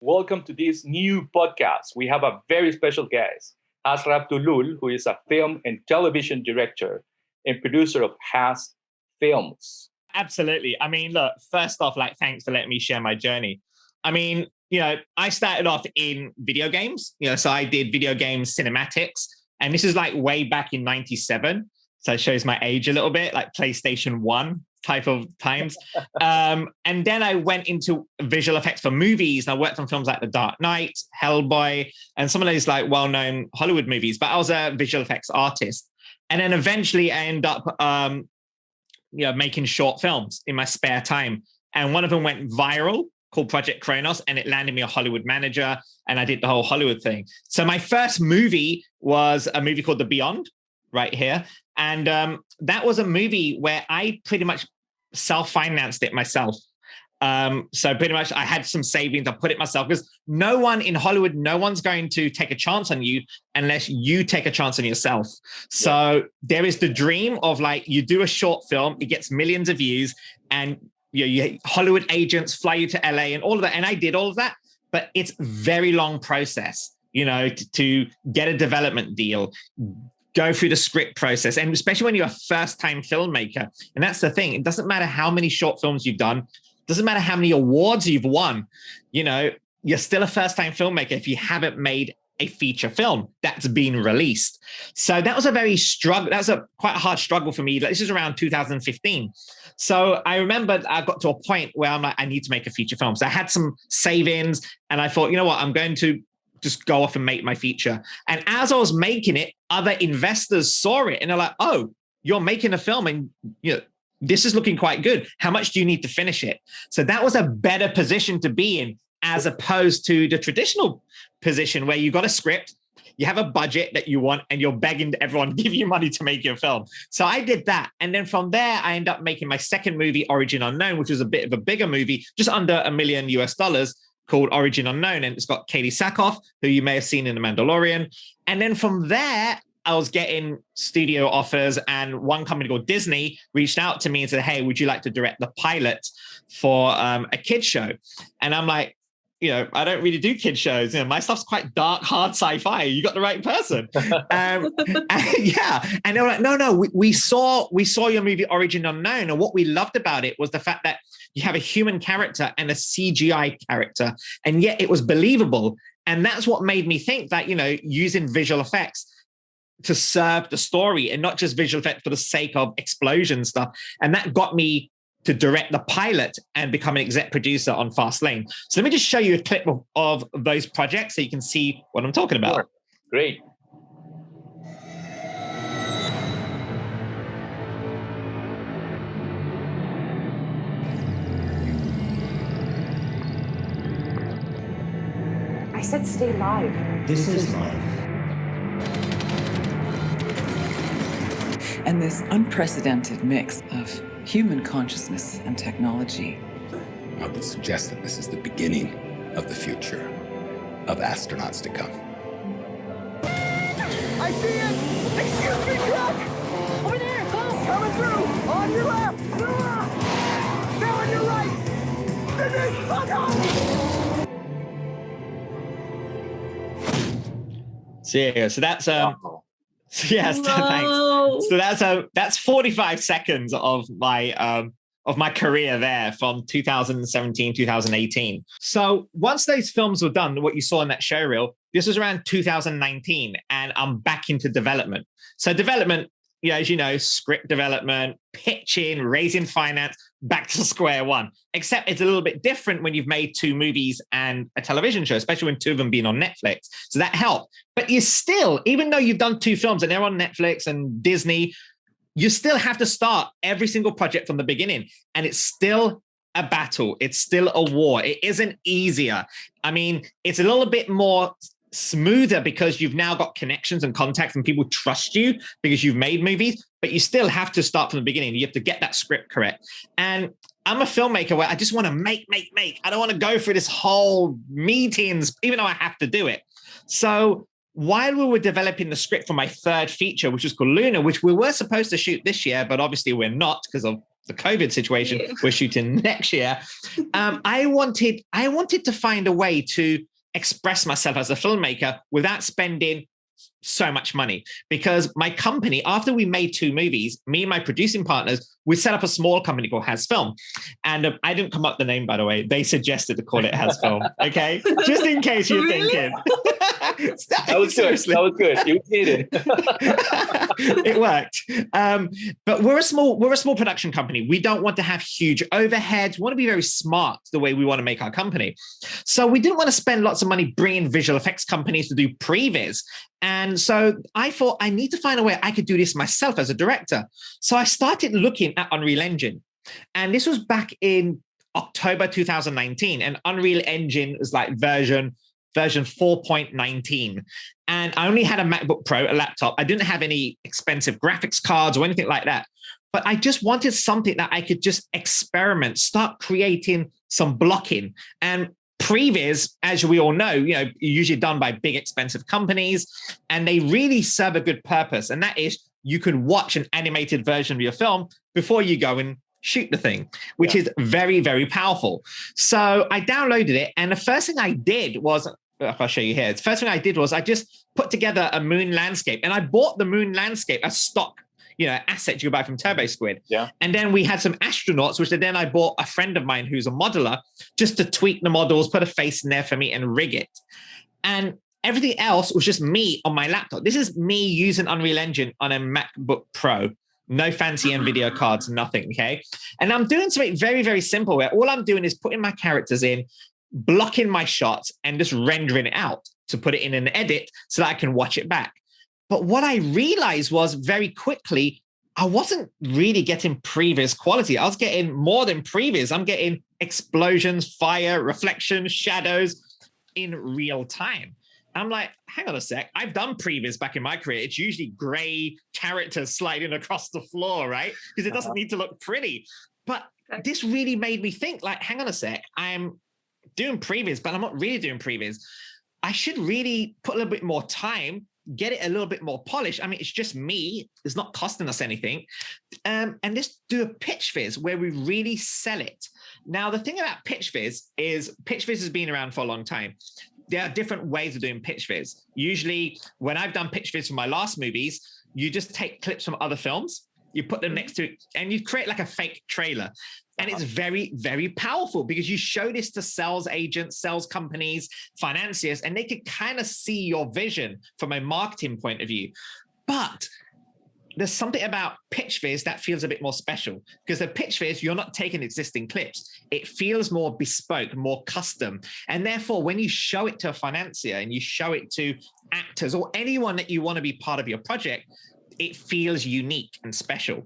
Welcome to this new podcast. We have a very special guest, Hasraf Dulull, who is a film and television director and producer of HaZ Films. Absolutely. I mean, look, first off, thanks for letting me share my journey. I mean, I started off in video games, so I did video games cinematics, and this is way back in 97. So it shows my age a little bit, like PlayStation 1 type of times. And then I went into visual effects for movies. And I worked on films like The Dark Knight, Hellboy, and some of those well-known Hollywood movies. But I was a visual effects artist. And then eventually I ended up making short films in my spare time. And one of them went viral called Project Kronos, and it landed me a Hollywood manager, and I did the whole Hollywood thing. So my first movie was a movie called The Beyond, right here. And that was a movie where I pretty much self-financed it myself. So pretty much I had some savings, I put it myself, because no one in Hollywood, no one's going to take a chance on you unless you take a chance on yourself. So there is the dream of you do a short film, it gets millions of views, and Hollywood agents fly you to LA and all of that. And I did all of that, but it's a very long process, to get a development deal, go through the script process, and especially when you're a first-time filmmaker. And that's the thing. It doesn't matter how many short films you've done. Doesn't matter how many awards you've won. You're still a first-time filmmaker if you haven't made a feature film that's been released. So that was a very struggle. That was quite a hard struggle for me. This is around 2015. So I remember I got to a point where I'm I need to make a feature film. So I had some savings, and I thought, I'm going to just go off and make my feature. And as I was making it, other investors saw it and they're like, oh, you're making a film and this is looking quite good. How much do you need to finish it? So that was a better position to be in, as opposed to the traditional position where you got a script, you have a budget that you want, and you're begging everyone to give you money to make your film. So I did that. And then from there, I ended up making my second movie, Origin Unknown, which was a bit of a bigger movie, just under $1 million US, called Origin Unknown. And it's got Katie Sackhoff, who you may have seen in The Mandalorian. And then from there, I was getting studio offers, and one company called Disney reached out to me and said, hey, would you like to direct the pilot for a kid show? And I'm like, I don't really do kid shows. My stuff's quite dark, hard sci-fi. You got the right person. And they were like, no, we saw your movie Origin Unknown. And what we loved about it was the fact that you have a human character and a CGI character, and yet it was believable. And that's what made me think that, using visual effects to serve the story and not just visual effects for the sake of explosion stuff. And that got me to direct the pilot and become an exec producer on Fast Lane. So let me just show you a clip of those projects so you can see what I'm talking about. Sure. Great. I said stay live. This is life. And this unprecedented mix of human consciousness and technology. I would suggest that this is the beginning of the future of astronauts to come. I see it! Excuse me, truck! Over there, go! Coming through! On your left! Now on your right! So that's yes, thanks. So that's 45 seconds of my career there from 2017, 2018. So once those films were done, what you saw in that show reel, this was around 2019, and I'm back into development. So development, as you know, script development, pitching, raising finance, back to square one. Except it's a little bit different when you've made 2 movies and a television show, especially when 2 of them being on Netflix. So that helped. But you still, even though you've done 2 films and they're on Netflix and Disney, you still have to start every single project from the beginning. And it's still a battle. It's still a war. It isn't easier. I mean, it's a little bit more smoother because you've now got connections and contacts and people trust you because you've made movies, but you still have to start from the beginning. You have to get that script correct. And I'm a filmmaker where I just want to make. I don't want to go through this whole meetings, even though I have to do it. So while we were developing the script for my third feature, which was called Luna, which we were supposed to shoot this year, but obviously we're not because of the COVID situation, we're shooting next year. I wanted to find a way to express myself as a filmmaker without spending so much money, because my company, after we made 2 movies, me and my producing partners, we set up a small company called HaZ Film. And I didn't come up with the name, by the way. They suggested to call it HaZ Film. Okay, just in case you're thinking. That was good. That was good. You did it. It worked. But we're a small production company. We don't want to have huge overheads. We want to be very smart the way we want to make our company. So we didn't want to spend lots of money bringing visual effects companies to do Previs. And so I thought I need to find a way I could do this myself as a director. So I started looking at Unreal Engine. And this was back in October 2019. And Unreal Engine is like version 4.19. And I only had a MacBook Pro, a laptop. I didn't have any expensive graphics cards or anything like that. But I just wanted something that I could just experiment, start creating some blocking. And Previs, as we all know, usually done by big, expensive companies, and they really serve a good purpose. And that is you can watch an animated version of your film before you go and shoot the thing, which is very, very powerful. So I downloaded it. And the first thing I did was, I'll show you here. The first thing I did was I just put together a moon landscape, and I bought the moon landscape as stock, asset you buy from Turbo Squid. Yeah. And then we had some astronauts, which then I bought a friend of mine who's a modeler just to tweak the models, put a face in there for me and rig it. And everything else was just me on my laptop. This is me using Unreal Engine on a MacBook Pro. No fancy NVIDIA cards, nothing, okay? And I'm doing something very, very simple where all I'm doing is putting my characters in, blocking my shots, and just rendering it out to put it in an edit so that I can watch it back. But what I realized was very quickly, I wasn't really getting Previs quality. I was getting more than Previs. I'm getting explosions, fire, reflections, shadows in real time. I'm like, hang on a sec. I've done Previs back in my career. It's usually gray characters sliding across the floor, right? Because it doesn't need to look pretty. But this really made me think, like, hang on a sec. I'm doing Previs, but I'm not really doing Previs. I should really put a little bit more time, get it a little bit more polished. I mean, it's just me. It's not costing us anything. And just do a PitchViz where we really sell it. Now, the thing about PitchViz is PitchViz has been around for a long time. There are different ways of doing PitchViz. Usually, when I've done PitchViz for my last movies, you just take clips from other films, you put them next to it, and you create like a fake trailer. And it's very, very powerful because you show this to sales agents, sales companies, financiers, and they can kind of see your vision from a marketing point of view. But there's something about PitchViz that feels a bit more special, because the PitchViz, you're not taking existing clips. It feels more bespoke, more custom. And therefore, when you show it to a financier and you show it to actors or anyone that you want to be part of your project, it feels unique and special.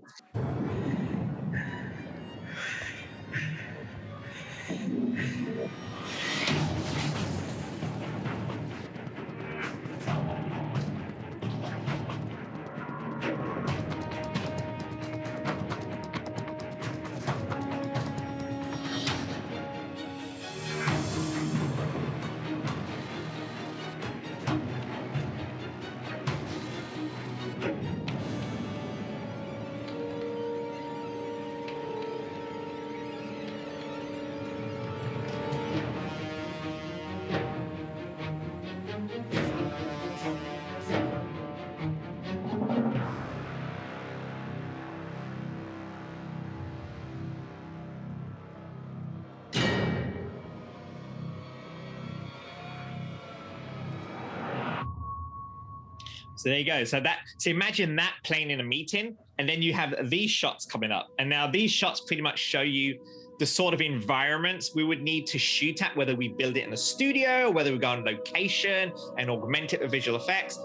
So there you go. So imagine that playing in a meeting, and then you have these shots coming up. And now these shots pretty much show you the sort of environments we would need to shoot at, whether we build it in a studio, whether we go on location and augment it with visual effects.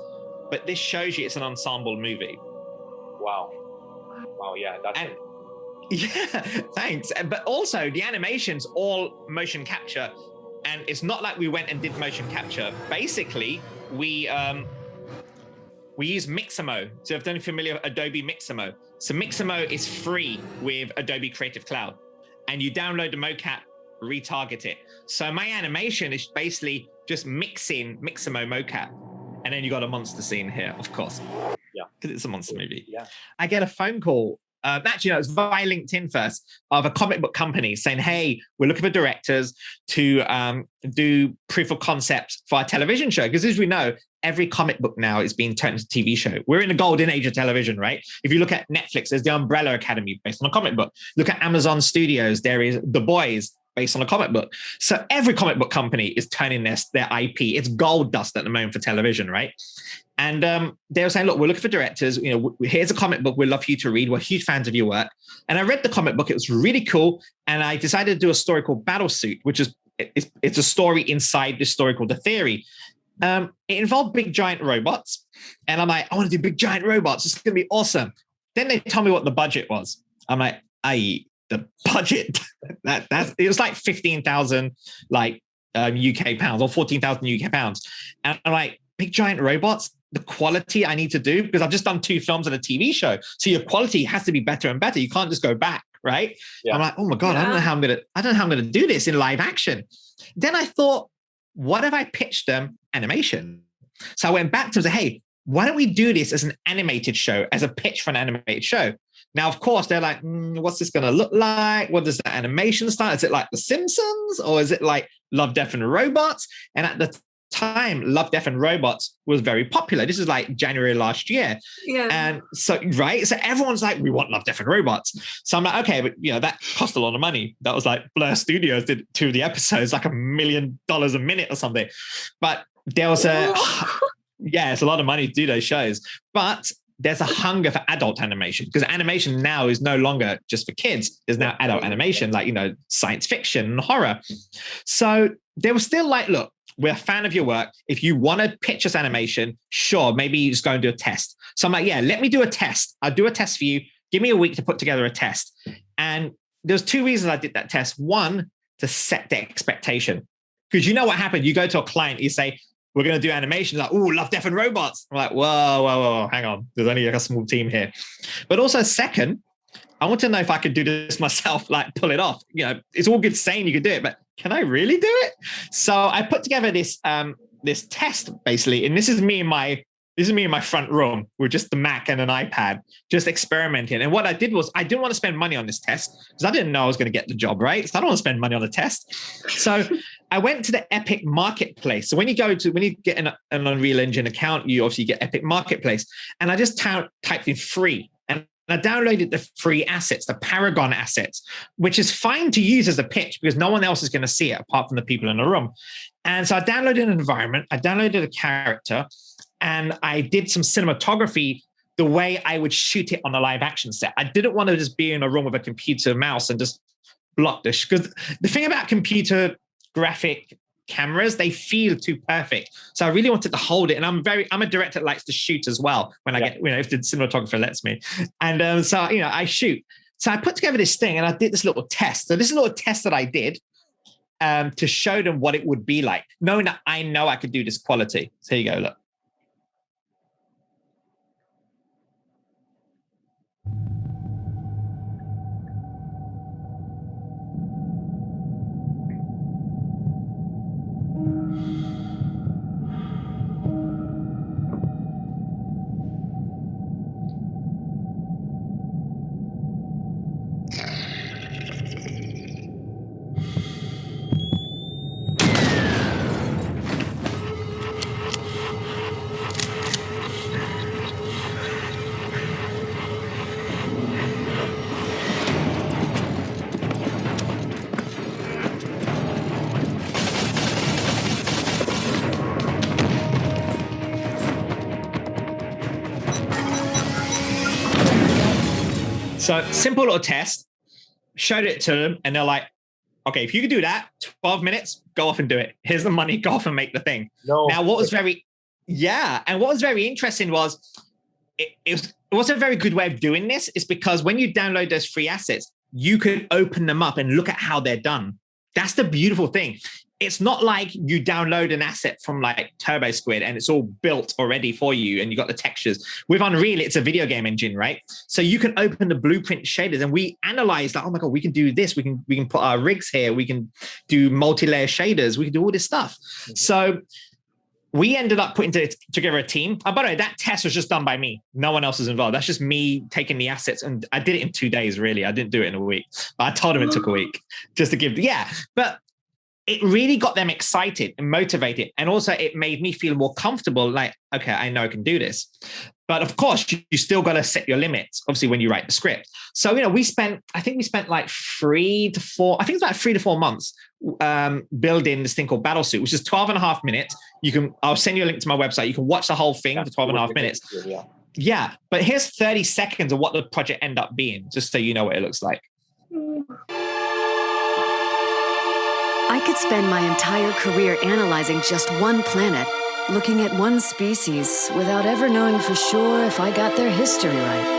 But this shows you it's an ensemble movie. Wow. Wow, yeah. Yeah, thanks. But also the animation's all motion capture. And it's not like we went and did motion capture. Basically, we use Mixamo. So if you're familiar with Adobe Mixamo. So Mixamo is free with Adobe Creative Cloud. And you download the mocap, retarget it. So my animation is basically just mixing Mixamo mocap. And then you got a monster scene here, of course. Yeah. Because it's a monster movie. Yeah. I get a phone call actually, no, it was via LinkedIn first, of a comic book company saying, hey, we're looking for directors to do proof of concept for our television show. Because as we know, every comic book now is being turned into a TV show. We're in the golden age of television, right? If you look at Netflix, there's the Umbrella Academy based on a comic book. Look at Amazon Studios, there is The Boys based on a comic book. So every comic book company is turning their IP. It's gold dust at the moment for television, right? And they were saying, look, we're looking for directors. You know, here's a comic book we'd love for you to read. We're huge fans of your work. And I read the comic book. It was really cool. And I decided to do a story called Battlesuit, which is, it's a story inside this story called The Theory. It involved big giant robots. And I'm like, I want to do big giant robots. It's going to be awesome. Then they told me what the budget was. I'm like, the budget, it was like 15,000 like UK pounds or 14,000 UK pounds. And I'm like, big giant robots, the quality I need to do, because I've just done 2 films and a TV show. So your quality has to be better and better. You can't just go back, right? Yeah. I'm like, oh my God, I don't know how I'm gonna do this in live action. Then I thought, what if I pitched them animation? So I went back to them and said, hey, why don't we do this as an animated show, as a pitch for an animated show? Now, of course, they're like, what's this going to look like? What does the animation style? Is it like The Simpsons, or is it like Love, Death and Robots? And at the time, Love, Death and Robots was very popular. This is like January last year. Yeah. And so, right. So everyone's like, we want Love, Death and Robots. So I'm like, okay, but you know, that cost a lot of money. That was like Blur Studios did 2 of the episodes, like $1 million a minute or something. But there was yeah, it's a lot of money to do those shows. But there's a hunger for adult animation, because animation now is no longer just for kids. There's now adult animation, like, you know, science fiction and horror. So they were still like, look, we're a fan of your work. If you want to pitch us animation, sure, maybe you just go and do a test. So I'm like, yeah, let me do a test. I'll do a test for you. Give me a week to put together a test. And there's 2 reasons I did that test. One, to set the expectation. Because you know what happened? You go to a client, you say, we're going to do animation. Like, oh, Love, Death and Robots. I'm like, whoa, hang on. There's only like a small team here. But also second, I want to know if I could do this myself, like pull it off. You know, it's all good saying you could do it, but can I really do it? So I put together this this test basically, and this is me in my front room with just the Mac and an iPad, just experimenting. And what I did was I didn't want to spend money on this test because I didn't know I was going to get the job, right? So I don't want to spend money on a test. So I went to the Epic Marketplace. So when you get an Unreal Engine account, you obviously get Epic Marketplace. And I just typed in free. And I downloaded the free assets, the Paragon assets, which is fine to use as a pitch because no one else is going to see it apart from the people in the room. And so I downloaded an environment, I downloaded a character, and I did some cinematography the way I would shoot it on a live action set. I didn't want to just be in a room with a computer mouse and just block this. Because the thing about computer graphic cameras, they feel too perfect. So I really wanted to hold it. And I'm a director that likes to shoot as well when I get, you know, if the cinematographer lets me. And so, you know, I shoot. So I put together this thing and I did this little test. So this is a little test that I did to show them what it would be like, knowing that I know I could do this quality. So here you go, look. So simple little test, showed it to them, and they're like, okay, if you could do that, 12 minutes, go off and do it. Here's the money, go off and make the thing. No. Now, what was very interesting was, it wasn't a very good way of doing this, is because when you download those free assets, you could open them up and look at how they're done. That's the beautiful thing. It's not like you download an asset from like Turbo Squid and it's all built already for you and you got the textures. With Unreal, it's a video game engine, right? So you can open the blueprint shaders and we analyze like, oh my God, we can do this. We can put our rigs here. We can do multi-layer shaders. We can do all this stuff. Mm-hmm. So we ended up putting together a team. By the way, that test was just done by me. No one else was involved. That's just me taking the assets. And I did it in 2 days, really. I didn't do it in a week. But I told them it took a week just to give. Yeah. But it really got them excited and motivated. And also it made me feel more comfortable. Like, okay, I know I can do this. But of course, you still got to set your limits, obviously, when you write the script. So, we spent like 3 to 4, I think it's about 3 to 4 months building this thing called Battlesuit, which is 12 and a half minutes. I'll send you a link to my website. You can watch the whole thing for 12 and a half minutes. Yeah. But here's 30 seconds of what the project ended up being, just so you know what it looks like. I could spend my entire career analyzing just one planet, looking at one species without ever knowing for sure if I got their history right.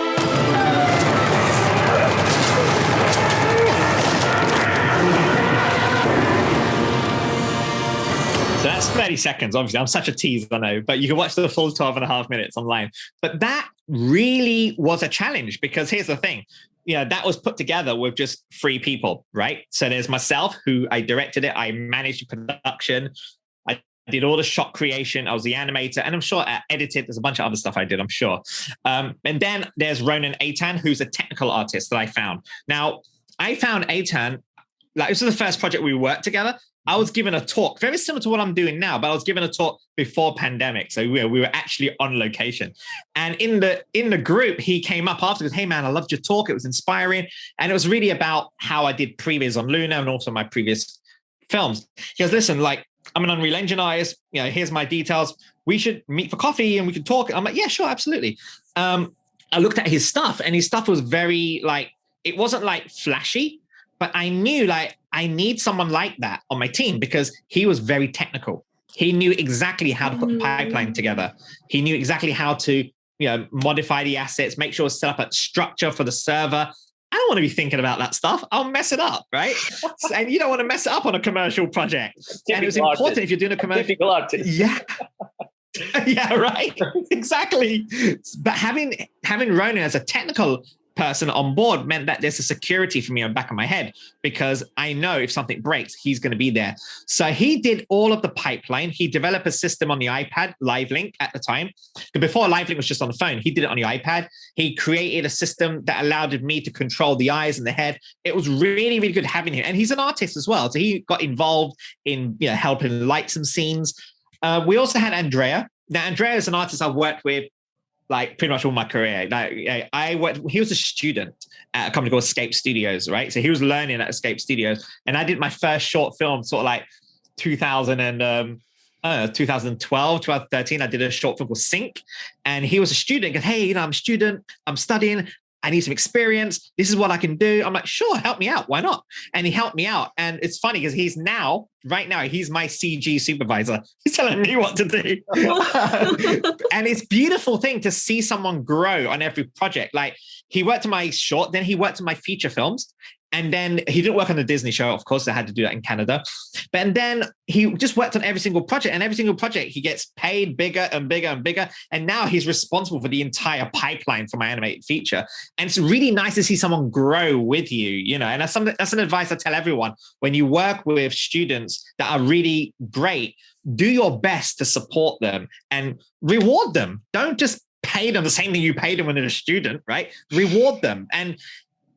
So that's 30 seconds. Obviously, I'm such a tease, I know, but you can watch the full 12 and a half minutes online. But that really was a challenge because here's the thing. That was put together with just 3 people, right? So there's myself, who I directed it. I managed the production. I did all the shot creation. I was the animator. And I'm sure I edited. There's a bunch of other stuff I did, I'm sure. And then there's Ronan Aitan, who's a technical artist that I found. Now, I found Aitan, this was the first project we worked together. I was given a talk, very similar to what I'm doing now, but I was given a talk before pandemic. So we were actually on location. And in the group, he came up afterwards, hey man, I loved your talk. It was inspiring. And it was really about how I did Previs on Luna and also my previous films. He goes, listen, I'm an Unreal Engine artist. Here's my details. We should meet for coffee and we can talk. I'm like, yeah, sure, absolutely. I looked at his stuff and his stuff was very it wasn't flashy, but I knew I need someone like that on my team because he was very technical. He knew exactly how to put the pipeline together. He knew exactly how to, modify the assets, make sure it's set up a structure for the server. I don't want to be thinking about that stuff. I'll mess it up, right? And you don't want to mess it up on a commercial project. And it was important if you're doing a commercial. Typical artist. Yeah. Yeah, right. Exactly. But having Ronan as a technical person on board meant that there's a security for me on the back of my head because I know if something breaks, he's going to be there. So he did all of the pipeline. He developed a system on the iPad, LiveLink at the time. Before LiveLink was just on the phone, he did it on the iPad. He created a system that allowed me to control the eyes and the head. It was really, really good having him. And he's an artist as well. So he got involved in helping light some scenes. We also had Andrea. Now, Andrea is an artist I've worked with pretty much all my career. He was a student at a company called Escape Studios, right? So he was learning at Escape Studios. And I did my first short film 2012, 2013. I did a short film called Sync. And he was a student. He goes, hey, I'm a student. I'm studying. I need some experience. This is what I can do. I'm like, sure, help me out. Why not? And he helped me out. And it's funny because right now, he's my CG supervisor. He's telling me what to do. And it's a beautiful thing to see someone grow on every project. He worked on my short, then he worked on my feature films. And then he didn't work on the Disney show. Of course, I had to do that in Canada. And then he just worked on every single project. And every single project, he gets paid bigger and bigger and bigger. And now he's responsible for the entire pipeline for my animated feature. And it's really nice to see someone grow with you, And that's an advice I tell everyone. When you work with students that are really great, do your best to support them and reward them. Don't just pay them the same thing you paid them when they're a student, right? Reward them. And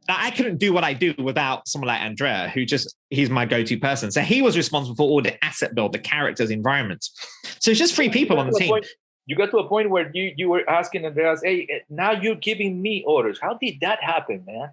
I couldn't do what I do without someone like Andrea, he's my go-to person. So he was responsible for all the asset build, the characters, environments. So it's just 3 people on the team. You got to a point where you were asking Andreas, hey, now you're giving me orders. How did that happen, man?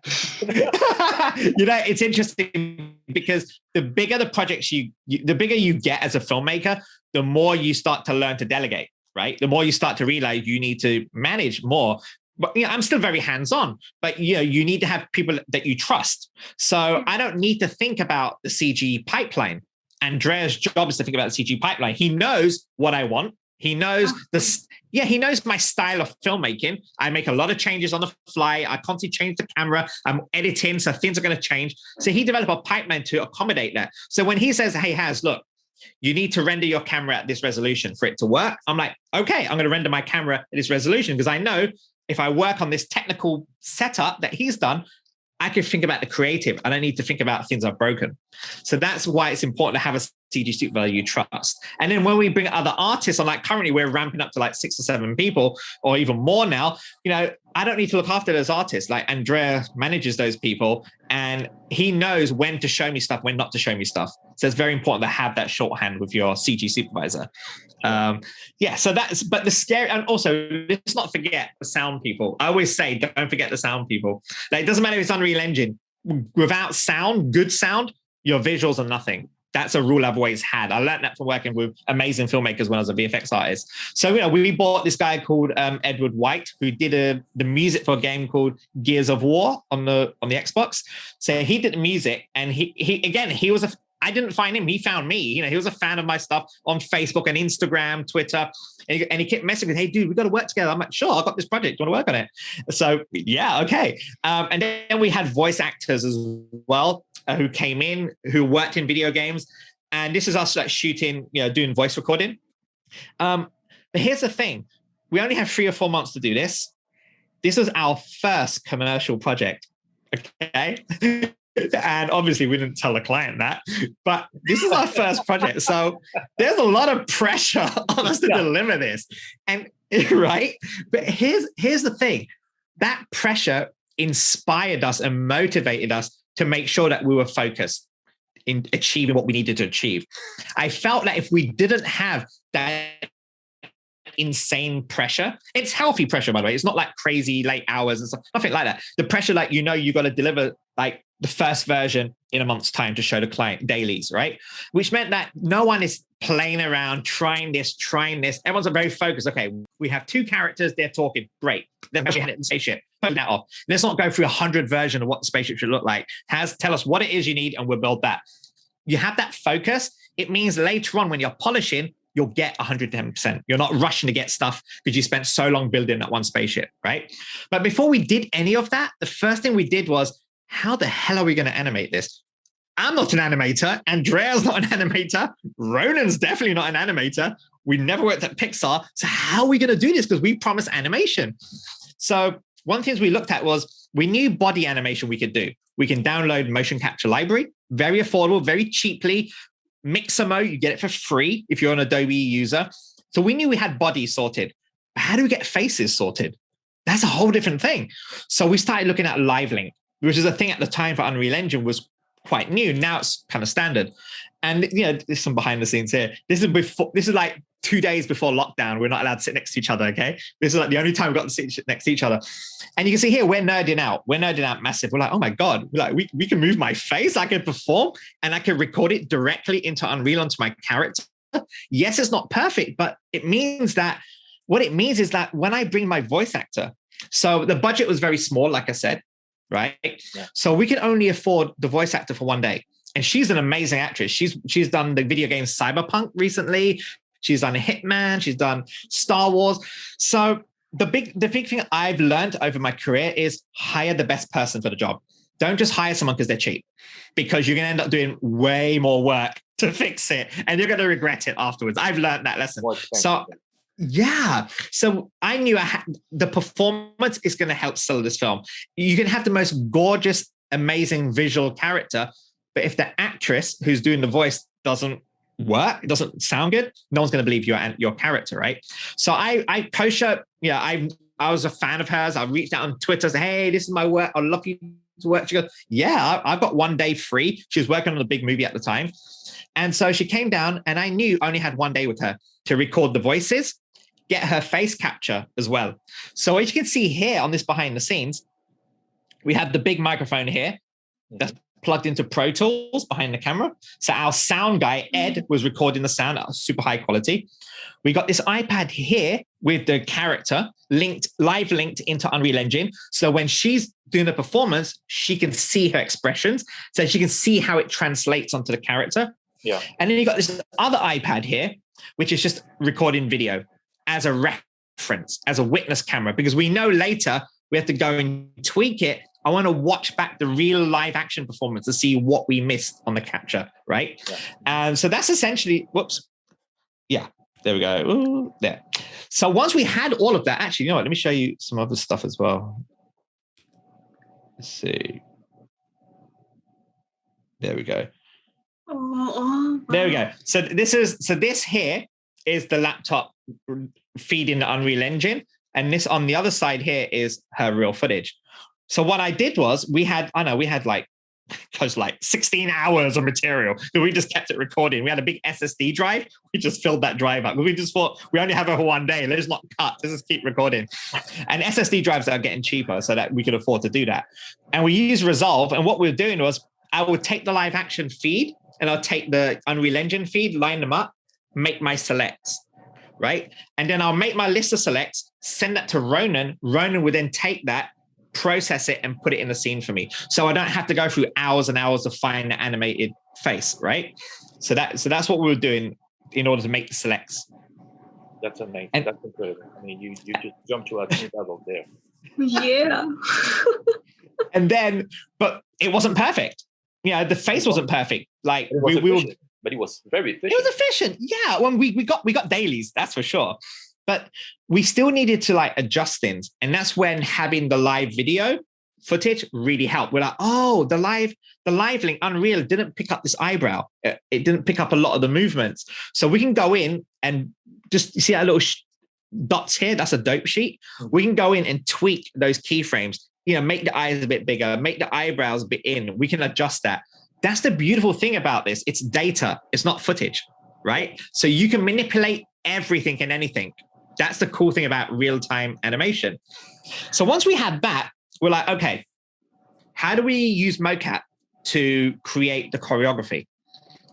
It's interesting because the bigger the projects the bigger you get as a filmmaker, the more you start to learn to delegate, right? The more you start to realize you need to manage more. But I'm still very hands-on, but you need to have people that you trust. So I don't need to think about the CG pipeline. Andrea's job is to think about the CG pipeline. He knows what I want. He knows he knows my style of filmmaking. I make a lot of changes on the fly. I constantly change the camera. I'm editing, so things are going to change. So he developed a pipeline to accommodate that. So when he says, hey, HaZ, look, you need to render your camera at this resolution for it to work. I'm like, okay, I'm going to render my camera at this resolution because I know if I work on this technical setup that he's done, I could think about the creative. I don't need to think about things I've broken. So that's why it's important to have a CG supervisor you trust. And then when we bring other artists on, like currently we're ramping up to like 6 or 7 people or even more now, you know, I don't need to look after those artists. Like Andrea manages those people and he knows when to show me stuff, when not to show me stuff. So it's very important to have that shorthand with your CG supervisor. So that's, but the scary, and also let's not forget the sound people. I always say, don't forget the sound people. Like, it doesn't matter if it's Unreal Engine. Without sound, good sound, your visuals are nothing. That's a rule I've always had. I learned that from working with amazing filmmakers when I was a VFX artist. So, you know, we bought this guy called Edward White, who did the music for a game called Gears of War on the Xbox. So he did the music, and he was I didn't find him. He found me. You know, he was a fan of my stuff on Facebook and Instagram, Twitter, and he kept messaging me, "Hey, dude, we got to work together." I'm like, "Sure, I got this project. Do you want to work on it?" So yeah, okay. And then we had voice actors as well who came in, who worked in video games, and this is us like shooting, you know, doing voice recording. But here's the thing: we only have 3 or 4 months to do this. This was our first commercial project. Okay. And obviously we didn't tell the client that, but this is our first project. So there's a lot of pressure on us to deliver this. And right. But here's the thing. That pressure inspired us and motivated us to make sure that we were focused in achieving what we needed to achieve. I felt that if we didn't have that insane pressure, it's healthy pressure, by the way. It's not like crazy late hours and stuff, nothing like that. The pressure, like, you know, you got to deliver like the first version in a month's time to show the client dailies, right? Which meant that no one is playing around, trying this. Everyone's very focused. Okay, we have 2 characters, they're talking, great. Then we had it in the spaceship, put that off. Let's not go through 100 versions of what the spaceship should look like. Tell us what it is you need and we'll build that. You have that focus. It means later on when you're polishing, you'll get 110%. You're not rushing to get stuff because you spent so long building that one spaceship, right? But before we did any of that, the first thing we did was, how the hell are we going to animate this? I'm not an animator. Andrea's not an animator. Ronan's definitely not an animator. We never worked at Pixar. So how are we going to do this? Because we promised animation. So one of the things we looked at was, we knew body animation we could do. We can download motion capture library, very affordable, very cheaply. Mixamo, you get it for free if you're an Adobe user. So we knew we had bodies sorted. How do we get faces sorted? That's a whole different thing. So we started looking at Live Link, which is a thing at the time for Unreal Engine was quite new. Now it's kind of standard. And, you know, there's some behind the scenes here. This is like 2 days before lockdown. We're not allowed to sit next to each other, okay? This is like the only time we got to sit next to each other. And you can see here, we're nerding out. We're nerding out massive. We're like, oh my God, we can move my face. I can perform and I can record it directly into Unreal onto my character. Yes, it's not perfect, but it means that, what it means is that when I bring my voice actor, so the budget was very small, like I said, right? Yeah. So we can only afford the voice actor for 1 day. And she's an amazing actress. She's done the video game Cyberpunk recently. She's done Hitman. She's done Star Wars. So the big thing I've learned over my career is hire the best person for the job. Don't just hire someone because they're cheap, because you're going to end up doing way more work to fix it and you're going to regret it afterwards. I've learned that lesson. So yeah. So I knew the performance is going to help sell this film. You can have the most gorgeous, amazing visual character, but if the actress who's doing the voice doesn't work, it doesn't sound good, no one's going to believe your character, right? So I post-show, yeah, I was a fan of hers. I reached out on Twitter, said, hey, this is my work. I'd love you to work. She goes, yeah, I've got 1 day free. She was working on a big movie at the time. And so she came down and I knew I only had 1 day with her to record the voices, get her face capture as well. So as you can see here on this behind the scenes, we have the big microphone here that's plugged into Pro Tools behind the camera. So our sound guy, Ed, was recording the sound at super high quality. We got this iPad here with the character live linked into Unreal Engine. So when she's doing the performance, she can see her expressions. So she can see how it translates onto the character. Yeah. And then you got this other iPad here, which is just recording video as a reference, as a witness camera, because we know later we have to go and tweak it. I want to watch back the real live action performance to see what we missed on the capture, right? Yeah. And so that's essentially, whoops. Yeah, there we go. Ooh, there. So once we had all of that, actually, you know what? Let me show you some other stuff as well. Let's see. There we go. Oh, There we go. So this here is the laptop feeding the Unreal Engine. And this on the other side here is her real footage. So what I did was we had like close to like 16 hours of material that we just kept it recording. We had a big SSD drive. We just filled that drive up. We just thought we only have it for one day. Let's not cut. Let's just keep recording. And SSD drives are getting cheaper so that we could afford to do that. And we used Resolve. And what we were doing was I would take the live action feed and I'll take the Unreal Engine feed, line them up, make my selects, right? And then I'll make my list of selects, send that to Ronan. Ronan would then take that, process it, and put it in the scene for me. So I don't have to go through hours and hours to find the animated face, right? So that's what we were doing in order to make the selects. That's amazing. And, that's incredible. I mean, you just jumped to a new level there. yeah. and then, but it wasn't perfect. Yeah, the face wasn't perfect. Like we were, but it was very efficient. It was efficient. Yeah, when we got dailies, that's for sure. But we still needed to like adjust things. And that's when having the live video footage really helped. We're like, oh, the live link Unreal didn't pick up this eyebrow. It didn't pick up a lot of the movements. So we can go in and just, you see that little dots here? That's a dope sheet. We can go in and tweak those keyframes, make the eyes a bit bigger, make the eyebrows a bit in. We can adjust that. That's the beautiful thing about this. It's data. It's not footage, right? So you can manipulate everything and anything. That's the cool thing about real-time animation. So once we had that, we're like, okay, how do we use MOCAP to create the choreography,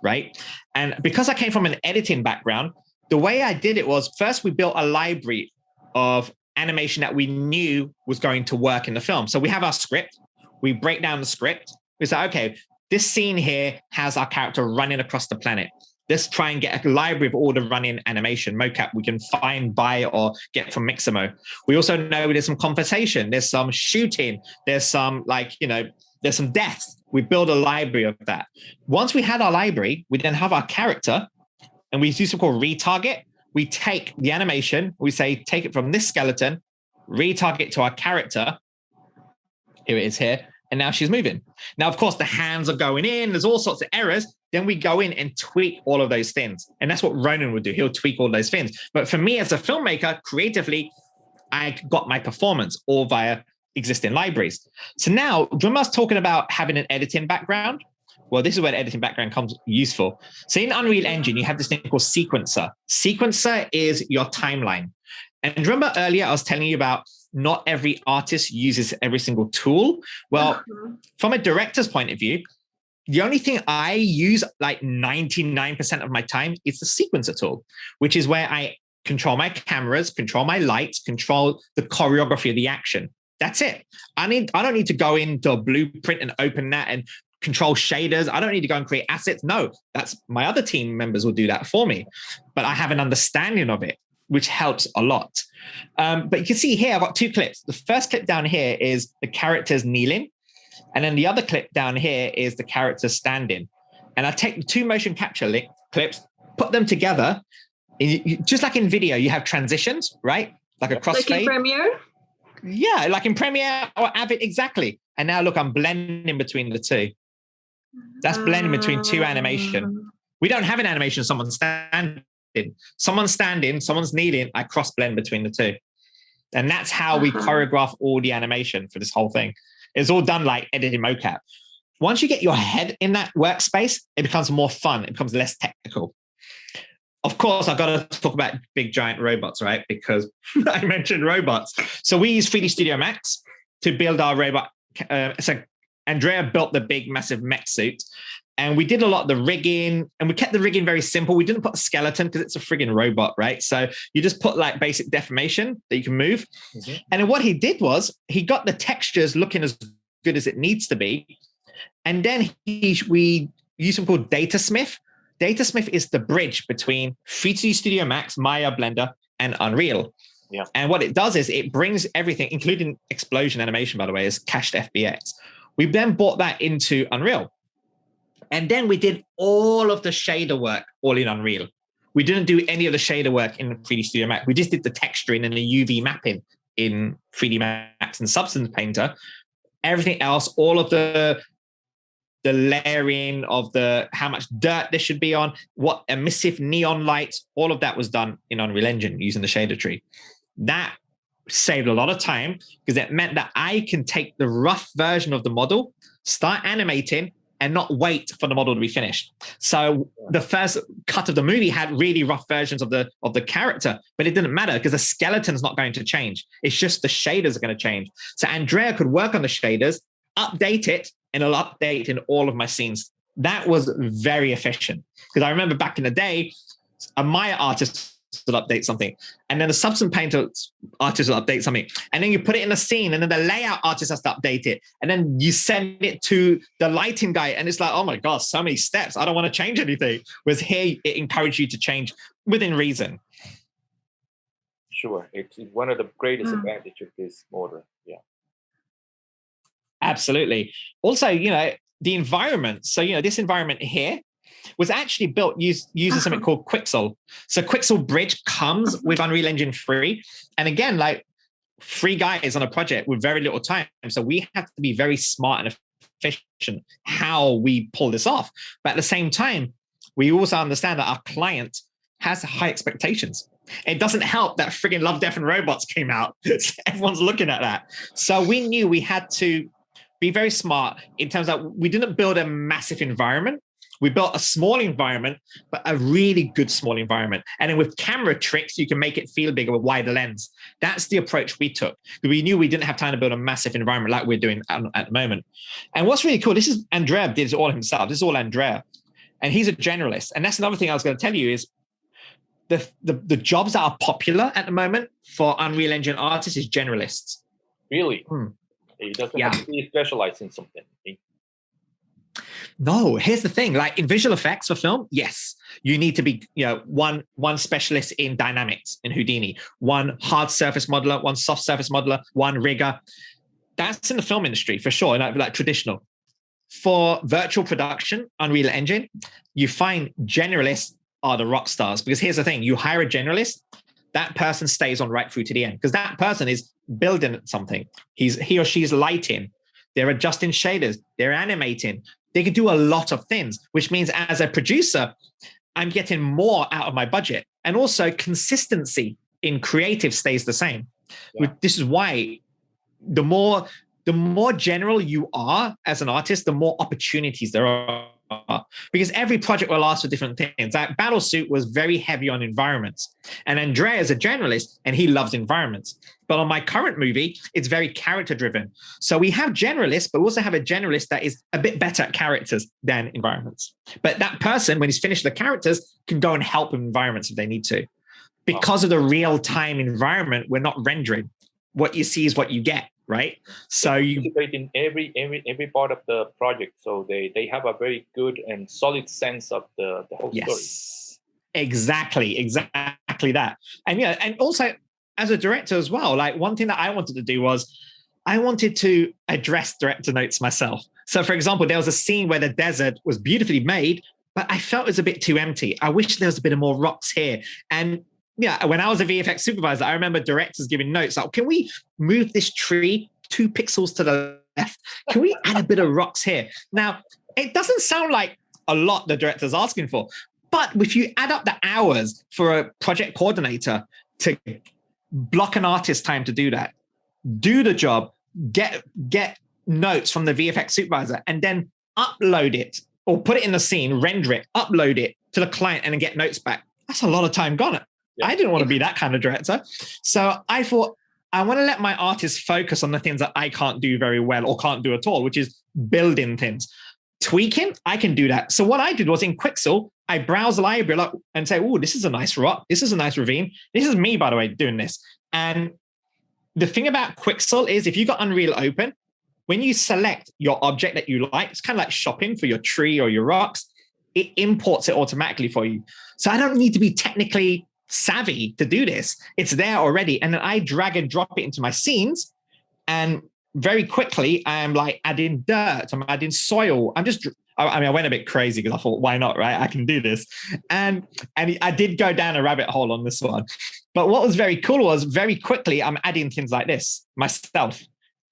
right? And because I came from an editing background, the way I did it was first we built a library of animation that we knew was going to work in the film. So we have our script. We break down the script. We say, okay, this scene here has our character running across the planet. Let's try and get a library of all the running animation, MOCAP we can find, buy, or get from Mixamo. We also know there's some conversation, there's some shooting, there's some there's some death. We build a library of that. Once we had our library, we then have our character, and we do something called retarget. We take the animation, we say, take it from this skeleton, retarget to our character. Here it is here. And now she's moving. Now, of course, the hands are going in. There's all sorts of errors. Then we go in and tweak all of those things. And that's what Ronan would do. He'll tweak all those things. But for me as a filmmaker, creatively, I got my performance all via existing libraries. So now, when I was talking about having an editing background, well, this is where the editing background comes useful. So in Unreal Engine, you have this thing called sequencer. Sequencer is your timeline. And remember earlier, I was telling you about not every artist uses every single tool. Well, from a director's point of view, the only thing I use like 99% of my time is the sequencer tool, which is where I control my cameras, control my lights, control the choreography of the action. That's it. I don't need to go into a blueprint and open that and control shaders. I don't need to go and create assets. No, that's my other team members will do that for me. But I have an understanding of it, which helps a lot. But you can see here, I've got two clips. The first clip down here is the characters kneeling. And then the other clip down here is the characters standing. And I take the two motion capture clips, put them together. Just like in video, you have transitions, right? Like a crossfade. Like in Premiere? Yeah, like in Premiere or Avid, exactly. And now look, I'm blending between the two. That's blending between two animation. We don't have an animation of someone standing. Someone's standing, someone's kneeling, I cross blend between the two. And that's how we choreograph all the animation for this whole thing. It's all done like editing MOCAP. Once you get your head in that workspace, it becomes more fun. It becomes less technical. Of course, I've got to talk about big giant robots, right? Because I mentioned robots. So we use 3D Studio Max to build our robot. So Andrea built the big, massive mech suit. And we did a lot of the rigging, and we kept the rigging very simple. We didn't put a skeleton because it's a friggin' robot, right? So you just put like basic deformation that you can move. Mm-hmm. And then what he did was he got the textures looking as good as it needs to be. And then we use something called Datasmith. Datasmith is the bridge between 3D Studio Max, Maya, Blender, and Unreal. Yeah. And what it does is it brings everything, including explosion animation, by the way, is cached FBX. We then brought that into Unreal. And then we did all of the shader work all in Unreal. We didn't do any of the shader work in 3D Studio Max. We just did the texturing and the UV mapping in 3D Max and Substance Painter. Everything else, all of the the layering of how much dirt there should be on, what emissive neon lights, all of that was done in Unreal Engine using the shader tree. That saved a lot of time because it meant that I can take the rough version of the model, start animating, and not wait for the model to be finished. So the first cut of the movie had really rough versions of the character, but it didn't matter because the skeleton's not going to change. It's just the shaders are going to change. So Andrea could work on the shaders, update it, and it'll update in all of my scenes. That was very efficient because I remember back in the day, a Maya artist would update something, and then the Substance Painter artist will update something, and then you put it in a scene, and then the layout artist has to update it, and then you send it to the lighting guy, and it's like, oh my gosh, so many steps. I don't want to change anything. Whereas here, it encouraged you to change within reason. Sure, it's one of the greatest advantages of this model. Yeah, absolutely. Also, the environment. So, this environment here was actually built using something called Quixel. So Quixel Bridge comes with Unreal Engine 3. And again, like 3 guys on a project with very little time. So we have to be very smart and efficient how we pull this off. But at the same time, we also understand that our client has high expectations. It doesn't help that friggin' Love, Death, and Robots came out. Everyone's looking at that. So we knew we had to be very smart in terms of we didn't build a massive environment. We built a small environment, but a really good small environment. And then with camera tricks, you can make it feel bigger with wider lens. That's the approach we took. We knew we didn't have time to build a massive environment like we're doing at the moment. And what's really cool, this is Andrea did it all himself. This is all Andrea. And he's a generalist. And that's another thing I was going to tell you is the jobs that are popular at the moment for Unreal Engine artists is generalists. Really? He doesn't have to be specialized in something. No, here's the thing. Like in visual effects for film, yes, you need to be, one specialist in dynamics in Houdini, one hard surface modeler, one soft surface modeler, one rigger. That's in the film industry for sure, like traditional. For virtual production, Unreal Engine, you find generalists are the rock stars because here's the thing: you hire a generalist, that person stays on right through to the end because that person is building something. He or she's lighting, they're adjusting shaders, they're animating. They can do a lot of things, which means as a producer, I'm getting more out of my budget. And also consistency in creative stays the same. Yeah. This is why the more general you are as an artist, the more opportunities there are. Because every project will ask for different things. Like Battlesuit was very heavy on environments. And Andrea is a generalist and he loves environments. But on my current movie, it's very character driven. So we have generalists, but we also have a generalist that is a bit better at characters than environments. But that person, when he's finished the characters, can go and help in environments if they need to. Because of the real time environment, we're not rendering. What you see is what you get. Right, so you participate in every part of the project, so they have a very good and solid sense of the whole story. Exactly that. And and also as a director as well, like one thing that I wanted to do was I wanted to address director notes myself. So for example, there was a scene where the desert was beautifully made, but I felt it was a bit too empty. I wish there was a bit of more rocks here. And when I was a VFX supervisor, I remember directors giving notes like, can we move this tree 2 pixels to the left? Can we add a bit of rocks here? Now, it doesn't sound like a lot the director's asking for, but if you add up the hours for a project coordinator to block an artist time to do that, do the job, get notes from the VFX supervisor, and then upload it or put it in the scene, render it, upload it to the client, and then get notes back. That's a lot of time gone. Yeah. I didn't want to be that kind of director. So I thought, I want to let my artists focus on the things that I can't do very well or can't do at all, which is building things. Tweaking, I can do that. So what I did was in Quixel, I browse the library and say, oh, this is a nice rock. This is a nice ravine. This is me, by the way, doing this. And the thing about Quixel is if you got Unreal open, when you select your object that you like, it's kind of like shopping for your tree or your rocks. It imports it automatically for you. So I don't need to be technically savvy to do this. It's there already. And then I drag and drop it into my scenes. And very quickly, I'm like adding dirt, I'm adding soil. I went a bit crazy because I thought, why not, right? I can do this. And I did go down a rabbit hole on this one. But what was very cool was very quickly, I'm adding things like this myself.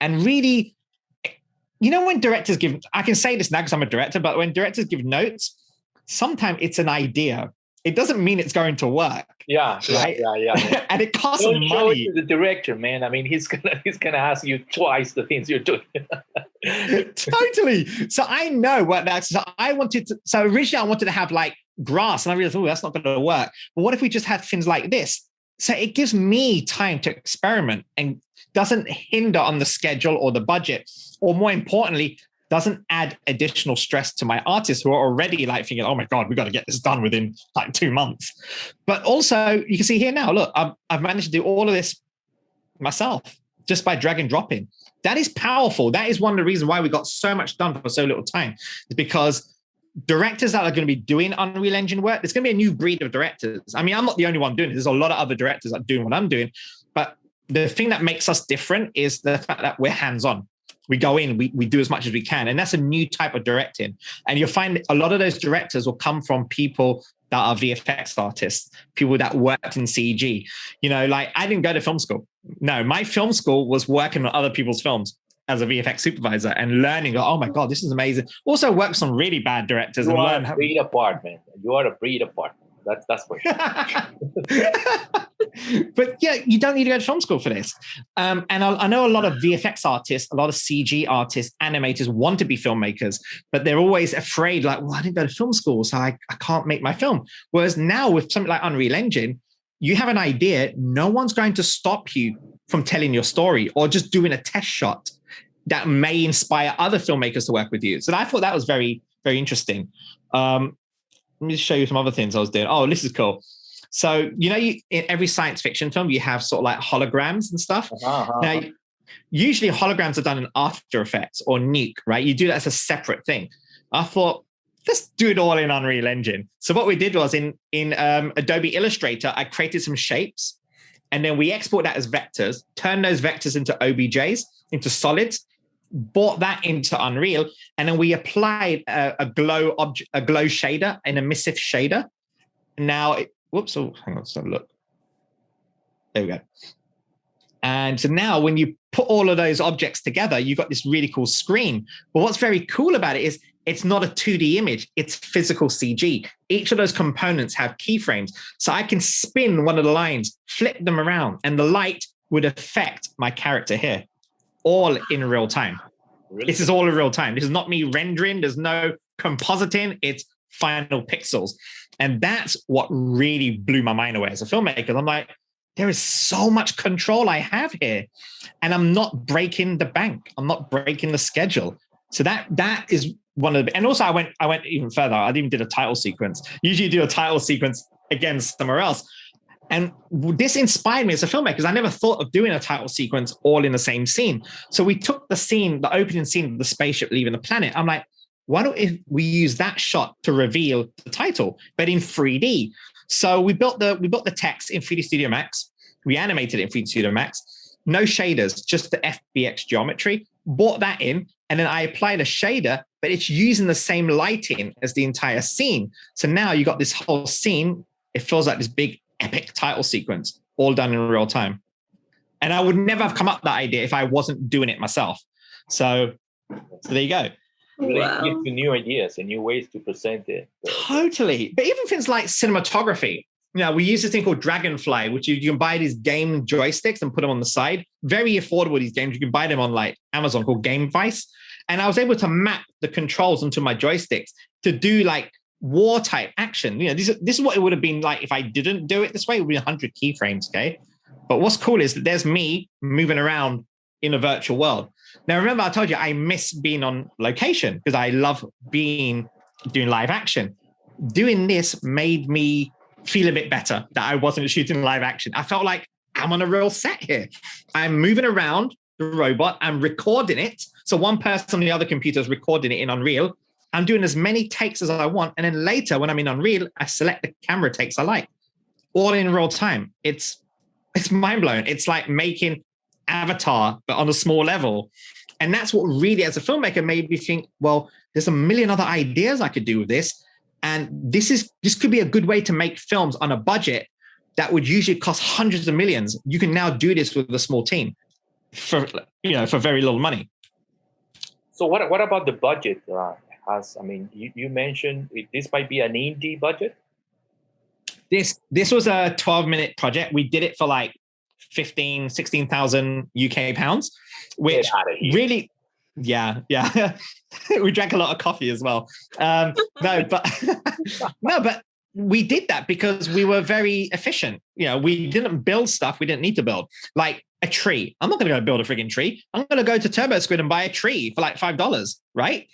And really, you know, when directors give, I can say this now because I'm a director, but when directors give notes, sometimes it's an idea. It doesn't mean it's going to work. Yeah, right? yeah. And it costs Don't show it money. to the director, man. I mean, he's gonna ask you twice the things you're doing. Totally. So I know what that's. So originally I wanted to have like grass, and I realized, oh, that's not going to work. But what if we just had things like this? So it gives me time to experiment and doesn't hinder on the schedule or the budget, or more importantly, doesn't add additional stress to my artists who are already like thinking, oh my God, we got to get this done within like 2 months. But also you can see here now, look, I've managed to do all of this myself just by drag and dropping. That is powerful. That is one of the reasons why we got so much done for so little time, is because directors that are going to be doing Unreal Engine work, there's going to be a new breed of directors. I mean, I'm not the only one doing it. There's a lot of other directors that are doing what I'm doing. But the thing that makes us different is the fact that we're hands-on. We go in, we do as much as we can. And that's a new type of directing. And you'll find a lot of those directors will come from people that are VFX artists, people that worked in CG. You know, like I didn't go to film school. No, my film school was working on other people's films as a VFX supervisor and learning, oh my God, this is amazing. Also worked with some really bad directors. You are a breed apart, man. You are a breed apart. That's for sure. But yeah, you don't need to go to film school for this. And I know a lot of VFX artists, a lot of CG artists, animators want to be filmmakers, but they're always afraid, like, well, I didn't go to film school, so I can't make my film. Whereas now with something like Unreal Engine, you have an idea, no one's going to stop you from telling your story or just doing a test shot that may inspire other filmmakers to work with you. So I thought that was very, very interesting. Let me just show you some other things I was doing. Oh, this is cool. So, you know, in every science fiction film, you have sort of like holograms and stuff. Now, usually holograms are done in After Effects or Nuke, right? You do that as a separate thing. I thought, let's do it all in Unreal Engine. So what we did was in Adobe Illustrator, I created some shapes, and then we export that as vectors, turn those vectors into OBJs, into solids, brought that into Unreal, and then we applied a glow shader, an emissive shader. Now, whoops, hang on, let's have a look. There we go. And so now when you put all of those objects together, you've got this really cool screen. But what's very cool about it is it's not a 2D image, it's physical CG. Each of those components have keyframes. So I can spin one of the lines, flip them around, and the light would affect my character here, all in real time. Really? This is all in real time. This is not me rendering. There's no compositing. It's final pixels. And that's what really blew my mind away as a filmmaker. I'm like, there is so much control I have here, and I'm not breaking the bank. I'm not breaking the schedule. So that is one of the, and also I went even further. I even did a title sequence. Usually you do a title sequence again somewhere else. And this inspired me as a filmmaker because I never thought of doing a title sequence all in the same scene. So we took the scene, the opening scene of the spaceship leaving the planet. I'm like, why don't we use that shot to reveal the title, but in 3D? So we built the text in 3D Studio Max. We animated it in 3D Studio Max. No shaders, just the FBX geometry. Brought that in, and then I applied a shader, but it's using the same lighting as the entire scene. So now you got this whole scene. It feels like this big epic title sequence, all done in real time. And I would never have come up with that idea if I wasn't doing it myself. So there you go. Really give you new ideas and new ways to present it. Totally. But even things like cinematography. You know, we use this thing called Dragonfly, which you can buy these game joysticks and put them on the side. Very affordable, these games. You can buy them on like Amazon, called Game Vice. And I was able to map the controls onto my joysticks to do like war type action. You know, this is what it would have been like if I didn't do it this way. It would be 100 keyframes, okay? But what's cool is that there's me moving around in a virtual world. Now, remember, I told you I miss being on location because I love doing live action. Doing this made me feel a bit better that I wasn't shooting live action. I felt like I'm on a real set here. I'm moving around the robot. I'm recording it. So one person on the other computer is recording it in Unreal. I'm doing as many takes as I want. And then later, when I'm in Unreal, I select the camera takes I like. All in real time. It's mind-blowing. It's like making Avatar, but on a small level. And that's what really, as a filmmaker, made me think, well, there's a million other ideas I could do with this. And this could be a good way to make films on a budget that would usually cost hundreds of millions. You can now do this with a small team for very little money. So what about the budget? I mean, you mentioned this might be an indie budget. This was a 12-minute project. We did it for like 16,000 UK pounds, which really, yeah. We drank a lot of coffee as well. No, but we did that because we were very efficient. You know, we didn't build stuff we didn't need to build, like a tree. I'm not going to go build a frigging tree. I'm going to go to TurboSquid and buy a tree for like $5, right?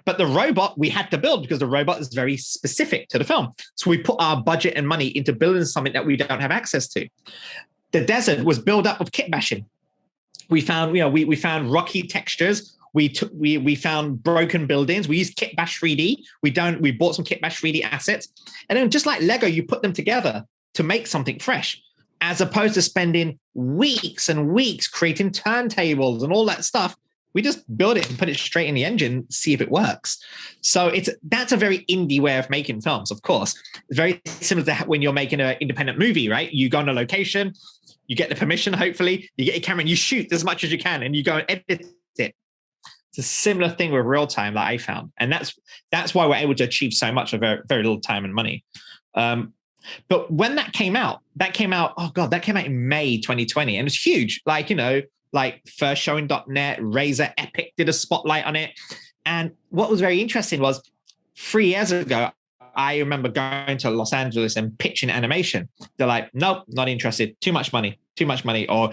But the robot we had to build because the robot is very specific to the film. So we put our budget and money into building something that we don't have access to. The desert was built up of kit bashing. We found, we found rocky textures. We found broken buildings. We used Kit Bash 3D. We bought some Kit Bash 3D assets. And then just like Lego, you put them together to make something fresh, as opposed to spending weeks and weeks creating turntables and all that stuff. We just build it and put it straight in the engine, see if it works. So that's a very indie way of making films, of course. It's very similar to when you're making an independent movie, right? You go on a location, you get the permission, hopefully, you get your camera and you shoot as much as you can and you go and edit it. It's a similar thing with real time that I found. And that's why we're able to achieve so much with very, very little time and money. But when that came out, that came out in May 2020. And it was huge. Like First Showing.net, Razer Epic did a spotlight on it. And what was very interesting was 3 years ago, I remember going to Los Angeles and pitching animation. They're like, nope, not interested. Too much money, or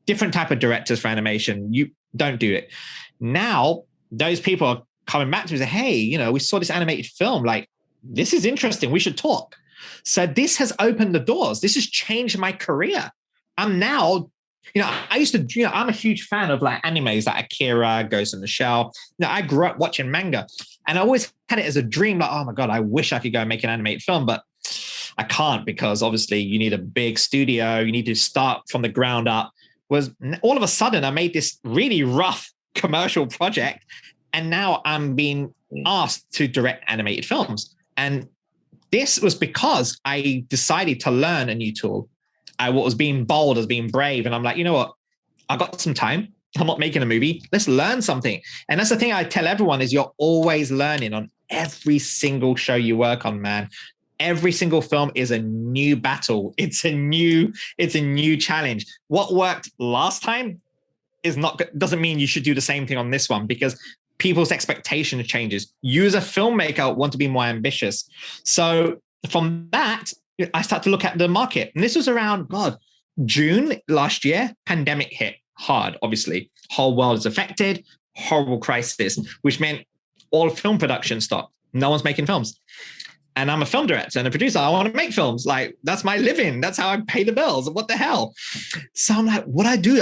different type of directors for animation. You don't do it. Now, those people are coming back to me and say, hey, we saw this animated film. Like, this is interesting. We should talk. So this has opened the doors. This has changed my career. I'm now, I'm a huge fan of like animes like Akira, Ghost in the Shell. I grew up watching manga and I always had it as a dream. Like, oh my God, I wish I could go and make an animated film, but I can't because obviously you need a big studio. You need to start from the ground up. Was all of a sudden I made this really rough commercial project and now I'm being asked to direct animated films. And this was because I decided to learn a new tool. I was being bold, I was being brave. And I'm like, you know what? I got some time. I'm not making a movie. Let's learn something. And that's the thing I tell everyone is you're always learning on every single show you work on, man. Every single film is a new battle. It's a new challenge. What worked last time doesn't mean you should do the same thing on this one because people's expectation changes. You as a filmmaker want to be more ambitious. So from that, I start to look at the market. And this was around, June last year, pandemic hit hard, obviously. Whole world is affected, horrible crisis, which meant all film production stopped. No one's making films. And I'm a film director and a producer. I want to make films. Like, that's my living. That's how I pay the bills. What the hell? So I'm like, what I do?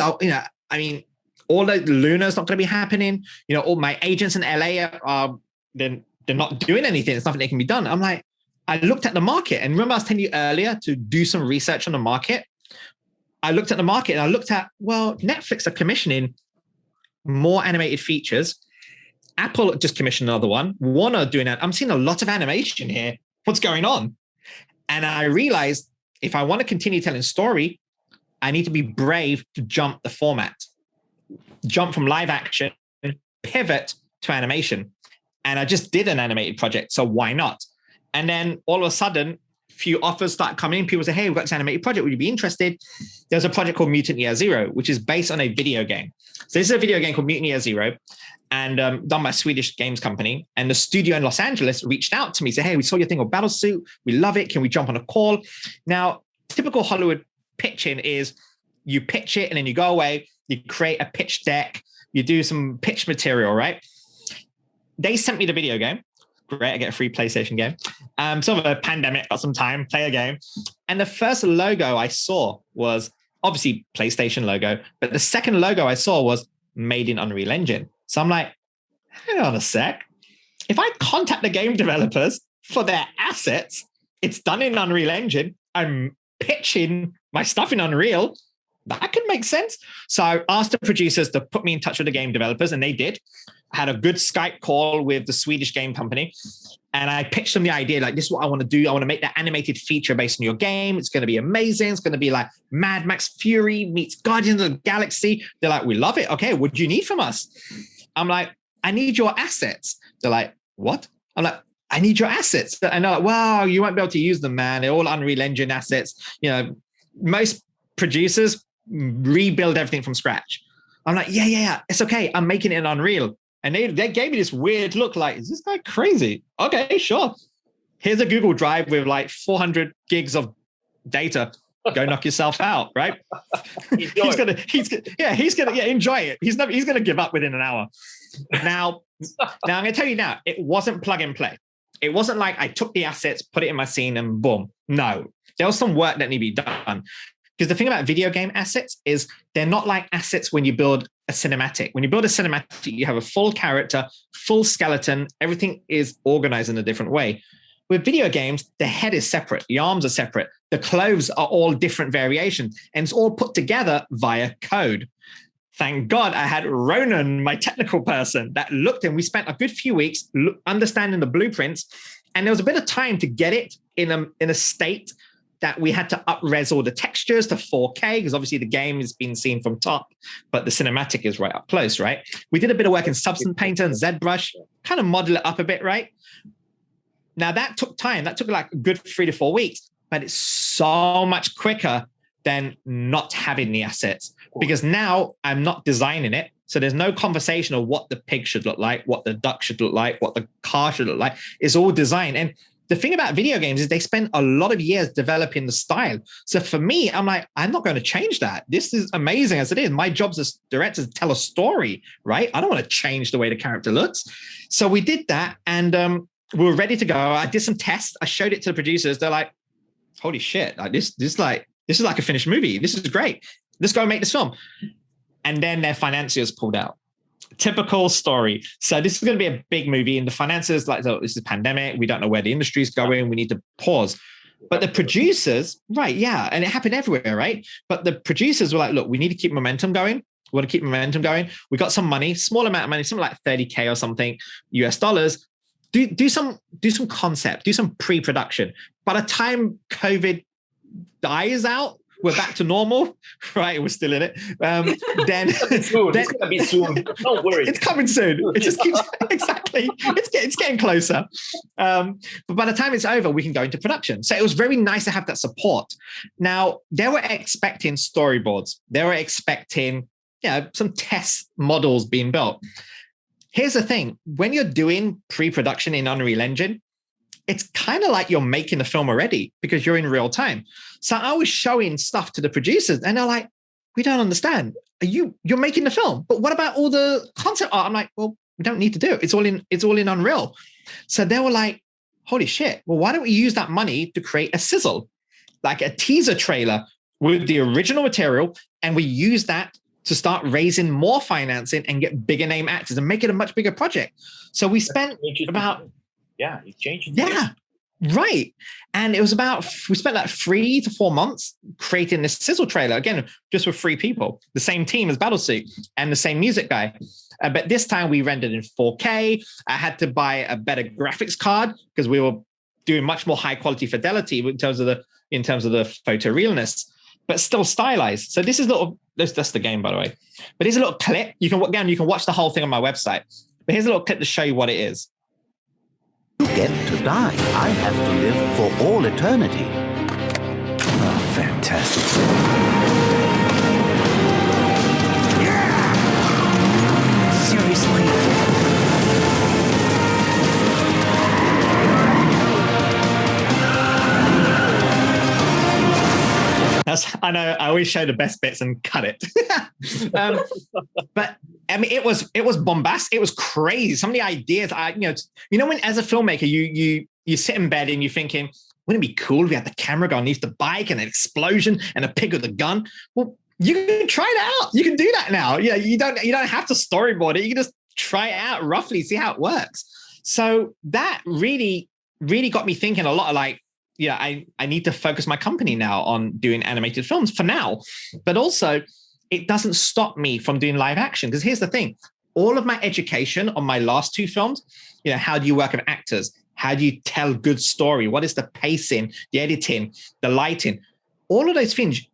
All the Luna's not going to be happening. All my agents in LA are they're not doing anything. There's nothing that can be done. I'm like, I looked at the market, and remember I was telling you earlier to do some research on the market. I looked at the market and I looked at, Netflix are commissioning more animated features. Apple just commissioned another one. Warner doing that. I'm seeing a lot of animation here. What's going on? And I realized if I want to continue telling story, I need to be brave to jump the format. Jump from live action, pivot to animation. And I just did an animated project, so why not? And then all of a sudden, few offers start coming in. People say, hey, we've got this animated project. Would you be interested? There's a project called Mutant Year Zero, which is based on a video game. So this is a video game called Mutant Year Zero and done by a Swedish games company. And the studio in Los Angeles reached out to me, said, hey, we saw your thing on Battlesuit. We love it. Can we jump on a call? Now, typical Hollywood pitching is you pitch it and then you go away. You create a pitch deck. You do some pitch material, right? They sent me the video game. Great, I get a free PlayStation game. Sort of a pandemic, got some time, play a game. And the first logo I saw was obviously PlayStation logo, but the second logo I saw was made in Unreal Engine. So I'm like, hang on a sec. If I contact the game developers for their assets, it's done in Unreal Engine. I'm pitching my stuff in Unreal. That could make sense. So I asked the producers to put me in touch with the game developers, and they did. I had a good Skype call with the Swedish game company, and I pitched them the idea, like, this is what I want to do. I want to make that animated feature based on your game. It's going to be amazing. It's going to be like Mad Max Fury meets Guardians of the Galaxy. They're like, we love it. Okay, what do you need from us? I'm like, I need your assets. They're like, what? I'm like, I need your assets. And they're like, wow, you won't be able to use them, man. They're all Unreal Engine assets. You know, most producers rebuild everything from scratch. I'm like, yeah, it's okay. I'm making it in Unreal. And they gave me this weird look like, is this guy crazy? Okay, sure. Here's a Google Drive with like 400 gigs of data. Go knock yourself out, right? He's gonna enjoy it. He's gonna give up within an hour. Now I'm gonna tell you now, it wasn't plug and play. It wasn't like I took the assets, put it in my scene, and boom. No, there was some work that needed to be done. Because the thing about video game assets is they're not like assets when you build a cinematic. When you build a cinematic, you have a full character, full skeleton. Everything is organized in a different way. With video games, the head is separate. The arms are separate. The clothes are all different variations. And it's all put together via code. Thank God I had Ronan, my technical person, that looked, and we spent a good few weeks understanding the blueprints. And there was a bit of time to get it in a state that we had to up-res all the textures to 4K, because obviously the game is being seen from top, but the cinematic is right up close, right? We did a bit of work in Substance Painter and ZBrush, kind of model it up a bit, right? Now that took time. That took like a good 3 to 4 weeks, but it's so much quicker than not having the assets, because now I'm not designing it. So there's no conversation of what the pig should look like, what the duck should look like, what the car should look like. It's all designed. And the thing about video games is they spend a lot of years developing the style. So for me, I'm like, I'm not going to change that. This is amazing as it is. My job as a director is to tell a story, right? I don't want to change the way the character looks. So we did that, and we were ready to go. I did some tests. I showed it to the producers. They're like, holy shit, like this is like a finished movie. This is great. Let's go and make this film. And then their financiers pulled out. Typical story. So this is going to be a big movie, and the financiers like, oh, this is a pandemic. We don't know where the industry is going. We need to pause. But the producers, right, yeah, and it happened everywhere, right? But the producers were like, look, we need to keep momentum going. We want to keep momentum going. We got some money, small amount of money, something like 30K or something US dollars. Do some concept, do some pre-production. By the time COVID dies out, we're back to normal, right? We're still in it. Then it's gonna be soon. Don't worry, it's coming soon. It just keeps exactly. It's getting closer. But by the time it's over, we can go into production. So it was very nice to have that support. Now they were expecting storyboards. They were expecting, some test models being built. Here's the thing: when you're doing pre-production in Unreal Engine, it's kind of like you're making the film already because you're in real time. So I was showing stuff to the producers, and they're like, we don't understand. You're making the film, but what about all the concept art? I'm like, well, we don't need to do it. It's all in Unreal. So they were like, holy shit. Well, why don't we use that money to create a sizzle, like a teaser trailer with the original material, and we use that to start raising more financing and get bigger name actors and make it a much bigger project. So we spent about... Yeah, it changed. Yeah, right. And it was we spent like 3 to 4 months creating this sizzle trailer, again, just with 3 people, the same team as Battlesuit and the same music guy. But this time we rendered in 4K. I had to buy a better graphics card because we were doing much more high quality fidelity in terms of the photorealness, but still stylized. So this is that's the game, by the way. But here's a little clip. You can watch the whole thing on my website. But here's a little clip to show you what it is. You get to die. I have to live for all eternity. Oh, fantastic. Yeah! Seriously? I know. I always show the best bits and cut it. But I mean, it was bombastic. It was crazy. Some of the ideas, when as a filmmaker, you sit in bed and you're thinking, wouldn't it be cool if we had the camera go underneath the bike and an explosion and a pig with a gun? Well, you can try it out. You can do that now. You don't have to storyboard it. You can just try it out roughly, see how it works. So that really, really got me thinking a lot of like, I need to focus my company now on doing animated films for now. But also, it doesn't stop me from doing live action. Because here's the thing. All of my education on my last 2 films, how do you work with actors? How do you tell good story? What is the pacing, the editing, the lighting? All of those things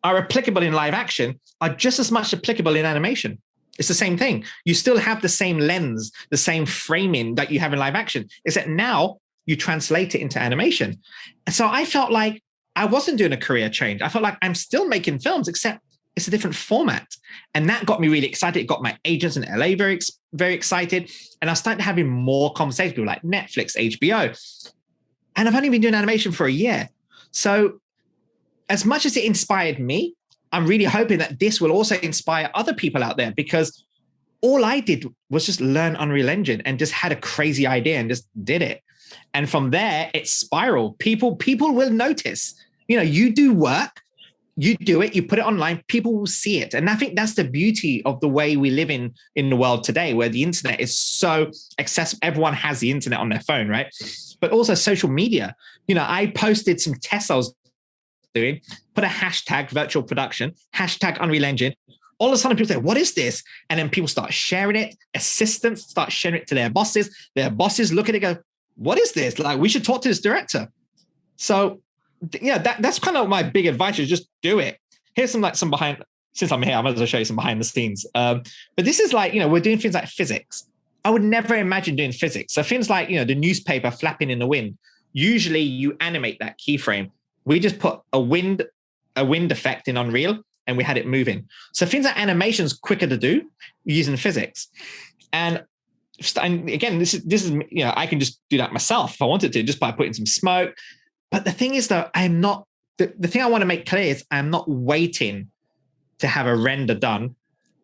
are applicable in live action, are just as much applicable in animation. It's the same thing. You still have the same lens, the same framing that you have in live action. Is that now you translate it into animation. And so I felt like I wasn't doing a career change. I felt like I'm still making films, except it's a different format. And that got me really excited. It got my agents in LA very excited. And I started having more conversations with like Netflix, HBO. And I've only been doing animation for a year. So as much as it inspired me, I'm really hoping that this will also inspire other people out there, because all I did was just learn Unreal Engine and just had a crazy idea and just did it. And from there, it spiraled. People will notice. You know, you do work, you do it, you put it online, people will see it. And I think that's the beauty of the way we live in the world today, where the internet is so accessible. Everyone has the internet on their phone, right? But also social media. You know, I posted some tests I was doing, put a hashtag virtual production, hashtag Unreal Engine. All of a sudden people say, what is this? And then people start sharing it. Assistants start sharing it to their bosses. Their bosses look at it and go, what is this? Like, we should talk to this director. So yeah, that's kind of my big advice, is just do it. Here's some behind, since I'm here, I might as well show you some behind the scenes. But this is like, you know, we're doing things like physics. I would never imagine doing physics. So things like, you know, the newspaper flapping in the wind, usually you animate that keyframe. We just put a wind effect in Unreal and we had it moving. So things like animation's quicker to do using physics. And again, this is, you know, I can just do that myself if I wanted to, just by putting some smoke. But the thing is, though, I'm not, the thing I want to make clear is I'm not waiting to have a render done,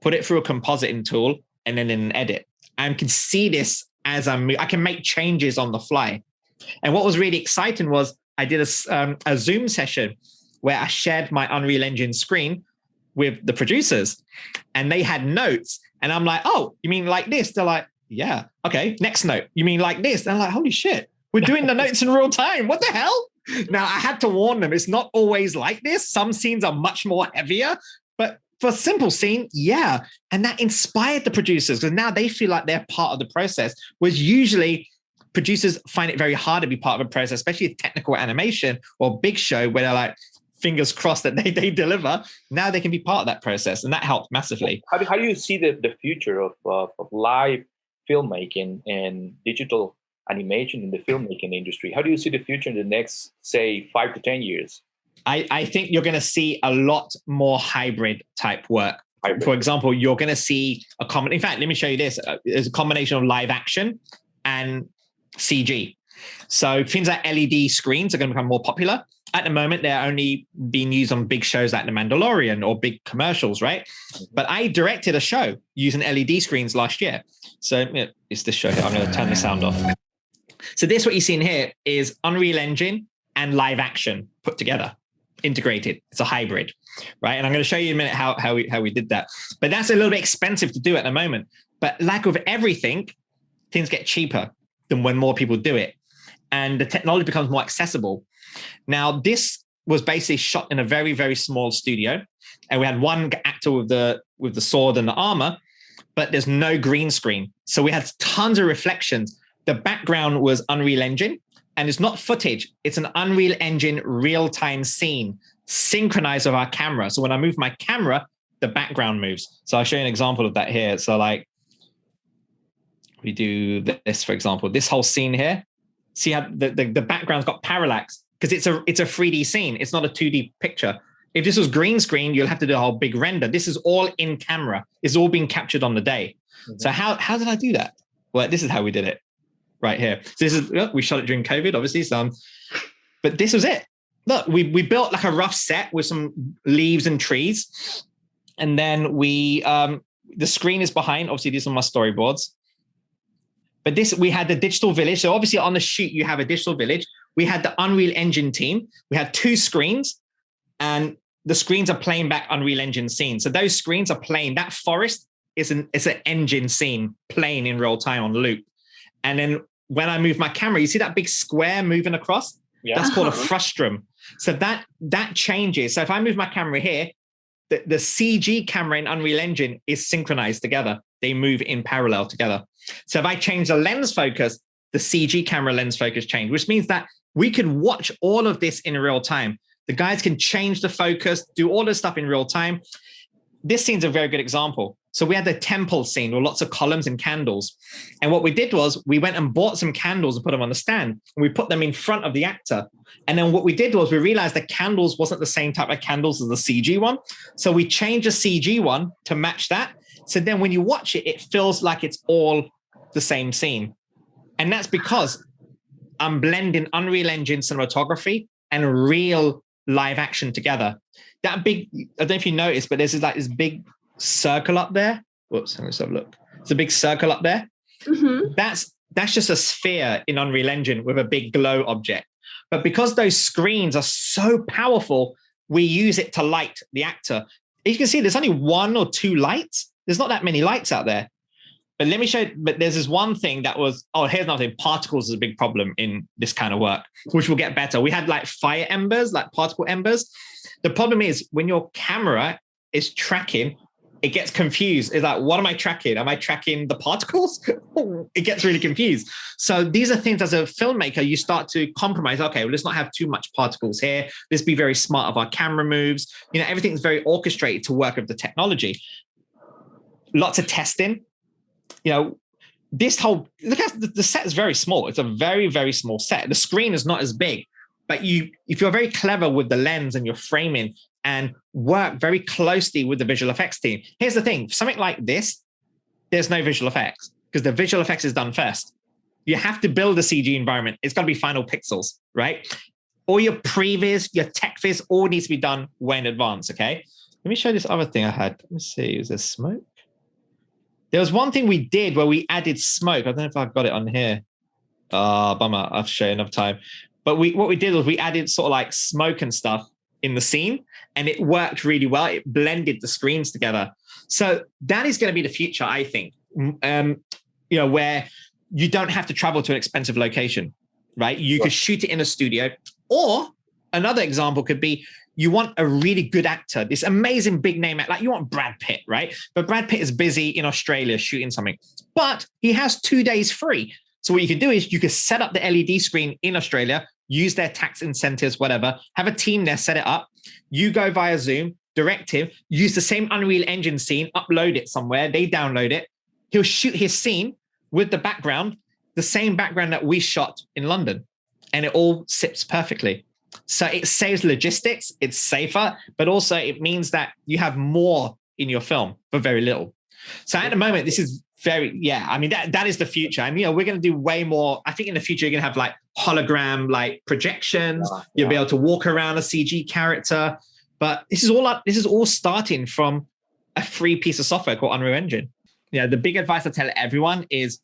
put it through a compositing tool, and then in an edit. I can see this as I can make changes on the fly. And what was really exciting was I did a Zoom session where I shared my Unreal Engine screen with the producers, and they had notes. And I'm like, oh, you mean like this? They're like, yeah. Okay, next note. You mean like this? And I'm like, holy shit, we're doing the notes in real time. What the hell? Now, I had to warn them, it's not always like this. Some scenes are much more heavier, but for a simple scene, yeah. And that inspired the producers, because now they feel like they're part of the process, whereas usually producers find it very hard to be part of a process, especially technical animation or big show where they're like, fingers crossed that they deliver. Now they can be part of that process, and that helped massively. How do you see the future of live filmmaking and digital animation in the filmmaking industry? How do you see the future in the next, say, 5 to 10 years? I think you're going to see a lot more hybrid type work. Hybrid. For example, you're going to see in fact, let me show you this. There's a combination of live action and CG. So things like LED screens are going to become more popular. At the moment, they're only being used on big shows like The Mandalorian or big commercials, right? But I directed a show using LED screens last year. So it's this show here. I'm going to turn the sound off. So this, what you're seeing here, is Unreal Engine and live action put together, integrated. It's a hybrid, right? And I'm going to show you in a minute how we did that. But that's a little bit expensive to do at the moment. But like with everything, things get cheaper than when more people do it. And the technology becomes more accessible. Now, this was basically shot in a very, very small studio. And we had one actor with the sword and the armor, but there's no green screen. So we had tons of reflections. The background was Unreal Engine, and it's not footage. It's an Unreal Engine real-time scene synchronized with our camera. So when I move my camera, the background moves. So I'll show you an example of that here. So like we do this, for example, this whole scene here. See how the background's got parallax because it's a 3D scene. It's not a 2D picture. If this was green screen, you'll have to do a whole big render. This is all in camera. It's all being captured on the day. Mm-hmm. So how did I do that? Well, this is how we did it right here. So this is, we shot it during COVID, obviously. But this was it. Look, we built like a rough set with some leaves and trees. And then the screen is behind. Obviously, these are my storyboards. But we had the digital village. So obviously on the shoot, you have a digital village. We had the Unreal Engine team. We had 2 screens, and the screens are playing back Unreal Engine scenes. So those screens are playing. That forest is an engine scene playing in real time on loop. And then when I move my camera, you see that big square moving across? Yeah. That's called a frustum. So that changes. So if I move my camera here, the CG camera in Unreal Engine is synchronized together. They move in parallel together. So if I change the lens focus, the CG camera lens focus change, which means that we can watch all of this in real time. The guys can change the focus, do all this stuff in real time. This scene's a very good example. So we had the temple scene with lots of columns and candles. And what we did was we went and bought some candles and put them on the stand. And we put them in front of the actor. And then what we did was we realized the candles wasn't the same type of candles as the CG one. So we changed the CG one to match that. So then when you watch it, it feels like it's all the same scene. And that's because I'm blending Unreal Engine cinematography and real live action together. That big, I don't know if you noticed, but there's this big circle up there. Whoops, let's have a look. It's a big circle up there. Mm-hmm. That's just a sphere in Unreal Engine with a big glow object. But because those screens are so powerful, we use it to light the actor. As you can see, there's only 1 or 2 lights. There's not that many lights out there. But let me show you, but there's this one thing that was, here's another thing. Particles is a big problem in this kind of work, which will get better. We had like fire embers, like particle embers. The problem is when your camera is tracking, it gets confused. It's like, what am I tracking? Am I tracking the particles? It gets really confused. So these are things as a filmmaker, you start to compromise. Okay, well, let's not have too much particles here. Let's be very smart of our camera moves. Everything's very orchestrated to work with the technology. Lots of testing. This whole, look at the set is very small. It's a very, very small set. The screen is not as big, but if you're very clever with the lens and your framing and work very closely with the visual effects team. Here's the thing, something like this, there's no visual effects because the visual effects is done first. You have to build a CG environment. It's got to be final pixels, right? All your previs, your tech viz, all needs to be done way in advance, okay? Let me show you this other thing I had. Let me see, is there smoke? There was one thing we did where we added smoke. I don't know if I've got it on here. Bummer, I've shown enough time. But what we did was we added sort of like smoke and stuff in the scene, and it worked really well. It blended the screens together. So that is going to be the future, I think, where you don't have to travel to an expensive location, right? You could shoot it in a studio. Or another example could be you want a really good actor, this amazing big name actor, like you want Brad Pitt, right? But Brad Pitt is busy in Australia shooting something, but he has 2 days free. So what you could do is you could set up the LED screen in Australia, use their tax incentives, whatever, have a team there, set it up. You go via Zoom, direct him, use the same Unreal Engine scene, upload it somewhere, they download it. He'll shoot his scene with the background, the same background that we shot in London, and it all sits perfectly. So it saves logistics, it's safer, but also it means that you have more in your film for very little. So at the moment, this is that is the future. And, we're going to do way more. I think in the future, you're going to have like hologram, like projections. You'll be able to walk around a CG character. But this is all starting from a free piece of software called Unreal Engine. The big advice I tell everyone is,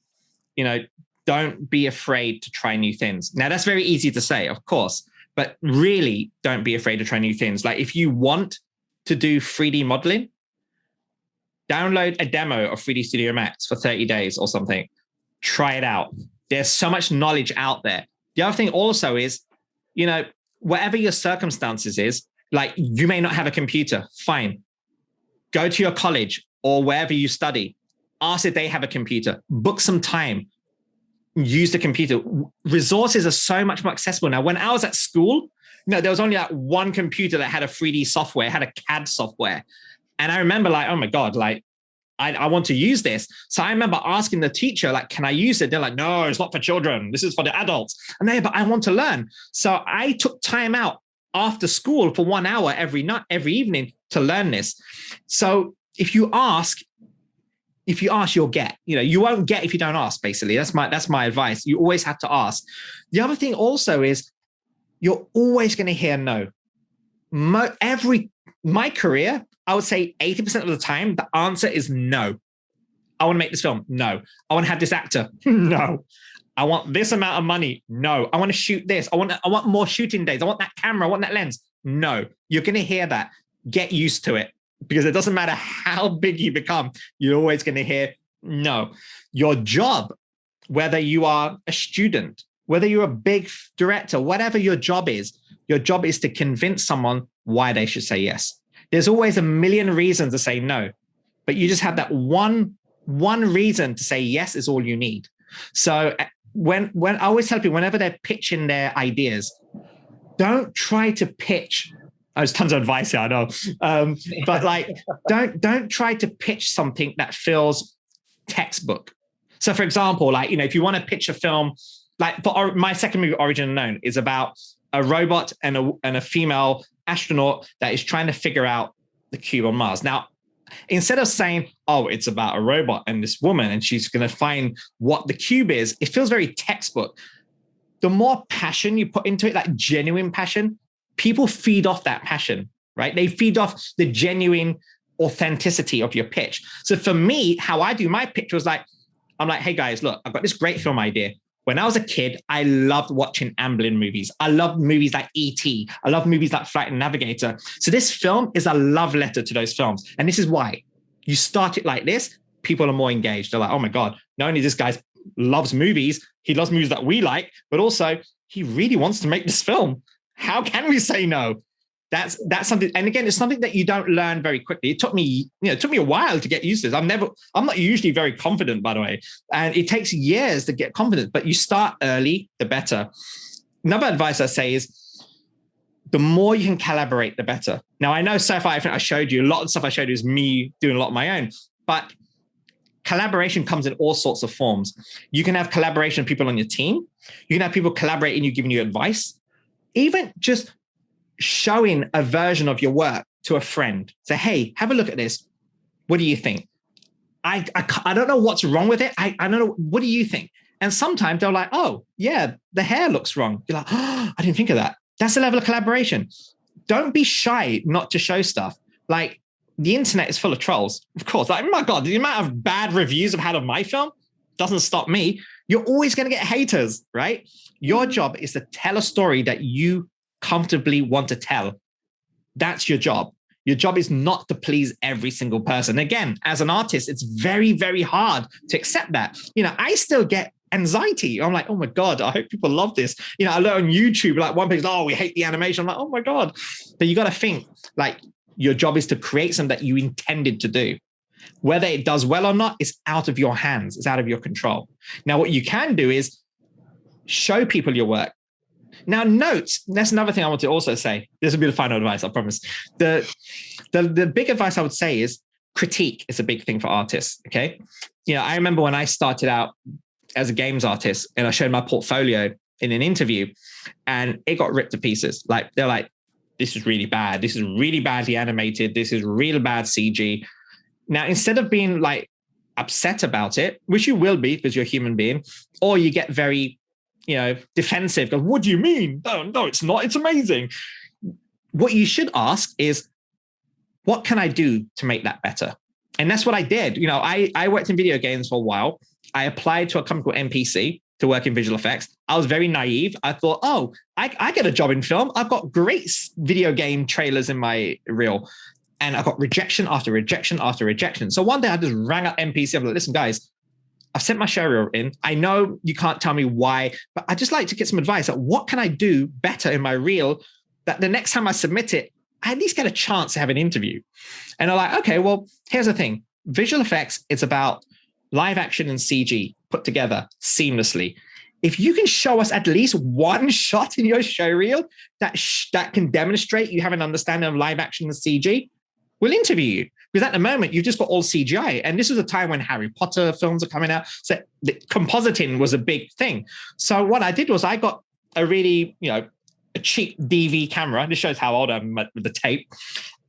don't be afraid to try new things. Now, that's very easy to say, of course, but really don't be afraid to try new things. Like if you want to do 3D modeling, download a demo of 3D Studio Max for 30 days or something. Try it out. There's so much knowledge out there. The other thing also is, whatever your circumstances is, like you may not have a computer, fine. Go to your college or wherever you study. Ask if they have a computer. Book some time. Use the computer. Resources are so much more accessible now. When I was at school, there was only like one computer that had a 3D software, had a CAD software. And I remember like, oh my God, like I want to use this. So I remember asking the teacher, like, can I use it? They're like, no, it's not for children. This is for the adults. And but I want to learn. So I took time out after school for 1 hour every night, every evening to learn this. So if you ask, you'll get. You won't get if you don't ask, basically. That's my advice. You always have to ask. The other thing also is you're always going to hear no. My career, I would say 80% of the time, the answer is no. I want to make this film. No. I want to have this actor. No. I want this amount of money. No. I want to shoot this. I want more shooting days. I want that camera. I want that lens. No. You're going to hear that. Get used to it, because it doesn't matter how big you become, you're always going to hear no. Your job, whether you are a student, whether you're a big director, whatever your job is to convince someone why they should say yes. There's always a million reasons to say no, but you just have that one reason to say yes is all you need. So when I always tell people, whenever they're pitching their ideas, don't try to pitch There's tons of advice here, I know. But like, don't try to pitch something that feels textbook. So for example, like, if you want to pitch a film, like for my second movie, Origin Unknown, is about a robot and a female astronaut that is trying to figure out the cube on Mars. Now, instead of saying, oh, it's about a robot and this woman and she's going to find what the cube is, it feels very textbook. The more passion you put into it, like genuine passion, people feed off that passion, right? They feed off the genuine authenticity of your pitch. So for me, how I do my pitch was like, I'm like, hey guys, look, I've got this great film idea. When I was a kid, I loved watching Amblin movies. I loved movies like E.T. I love movies like Flight and Navigator. So this film is a love letter to those films. And this is why. You start it like this, people are more engaged. They're like, oh my God, not only this guy loves movies, he loves movies that we like, but also he really wants to make this film. How can we say no? That's something. And again, it's something that you don't learn very quickly. It took me a while to get used to this. I'm not usually very confident, by the way. And it takes years to get confident, but you start early, the better. Another advice I say is the more you can collaborate, the better. Now, I know so far, I think I showed you a lot of stuff I showed you is me doing a lot of my own, but collaboration comes in all sorts of forms. You can have collaboration with people on your team. You can have people collaborating, you giving you advice. Even just showing a version of your work to a friend. Say, hey, have a look at this. What do you think? I don't know what's wrong with it. I don't know. What do you think? And sometimes they're like, oh, yeah, the hair looks wrong. You're like, oh, I didn't think of that. That's the level of collaboration. Don't be shy not to show stuff. Like, the internet is full of trolls, of course. Like, my God, the amount of bad reviews I've had of my film doesn't stop me. You're always going to get haters, right? Your job is to tell a story that you comfortably want to tell. That's your job. Your job is not to please every single person. Again, as an artist, it's very, very hard to accept that. I still get anxiety. I'm like, oh my God, I hope people love this. I learn on YouTube, like one person's, oh, we hate the animation. I'm like, oh my God. But you got to think, like, your job is to create something that you intended to do. Whether it does well or not is out of your hands. It's out of your control. Now, what you can do is show people your work. Now, notes, that's another thing I want to also say. This will be the final advice, I promise. The big advice I would say is critique is a big thing for artists, okay? I remember when I started out as a games artist and I showed my portfolio in an interview and it got ripped to pieces. Like, they're like, this is really bad. This is really badly animated. This is really bad CG. Now, instead of being like upset about it, which you will be because you're a human being, or you get very defensive. Go, what do you mean? No, it's not. It's amazing. What you should ask is, what can I do to make that better? And that's what I did. I worked in video games for a while. I applied to a company called NPC to work in visual effects. I was very naive. I thought, oh, I get a job in film. I've got great video game trailers in my reel. And I got rejection after rejection after rejection. So one day I just rang up NPC. I'm like, listen, guys, I've sent my show reel in. I know you can't tell me why, but I'd just like to get some advice. Like, what can I do better in my reel that the next time I submit it, I at least get a chance to have an interview? And they're like, okay, well, here's the thing. Visual effects, it's about live action and CG put together seamlessly. If you can show us at least one shot in your show reel that can demonstrate you have an understanding of live action and CG, we'll interview you. Because at the moment, you've just got all CGI. And this was a time when Harry Potter films are coming out. So the compositing was a big thing. So what I did was I got a really, a cheap DV camera. This shows how old I am with the tape.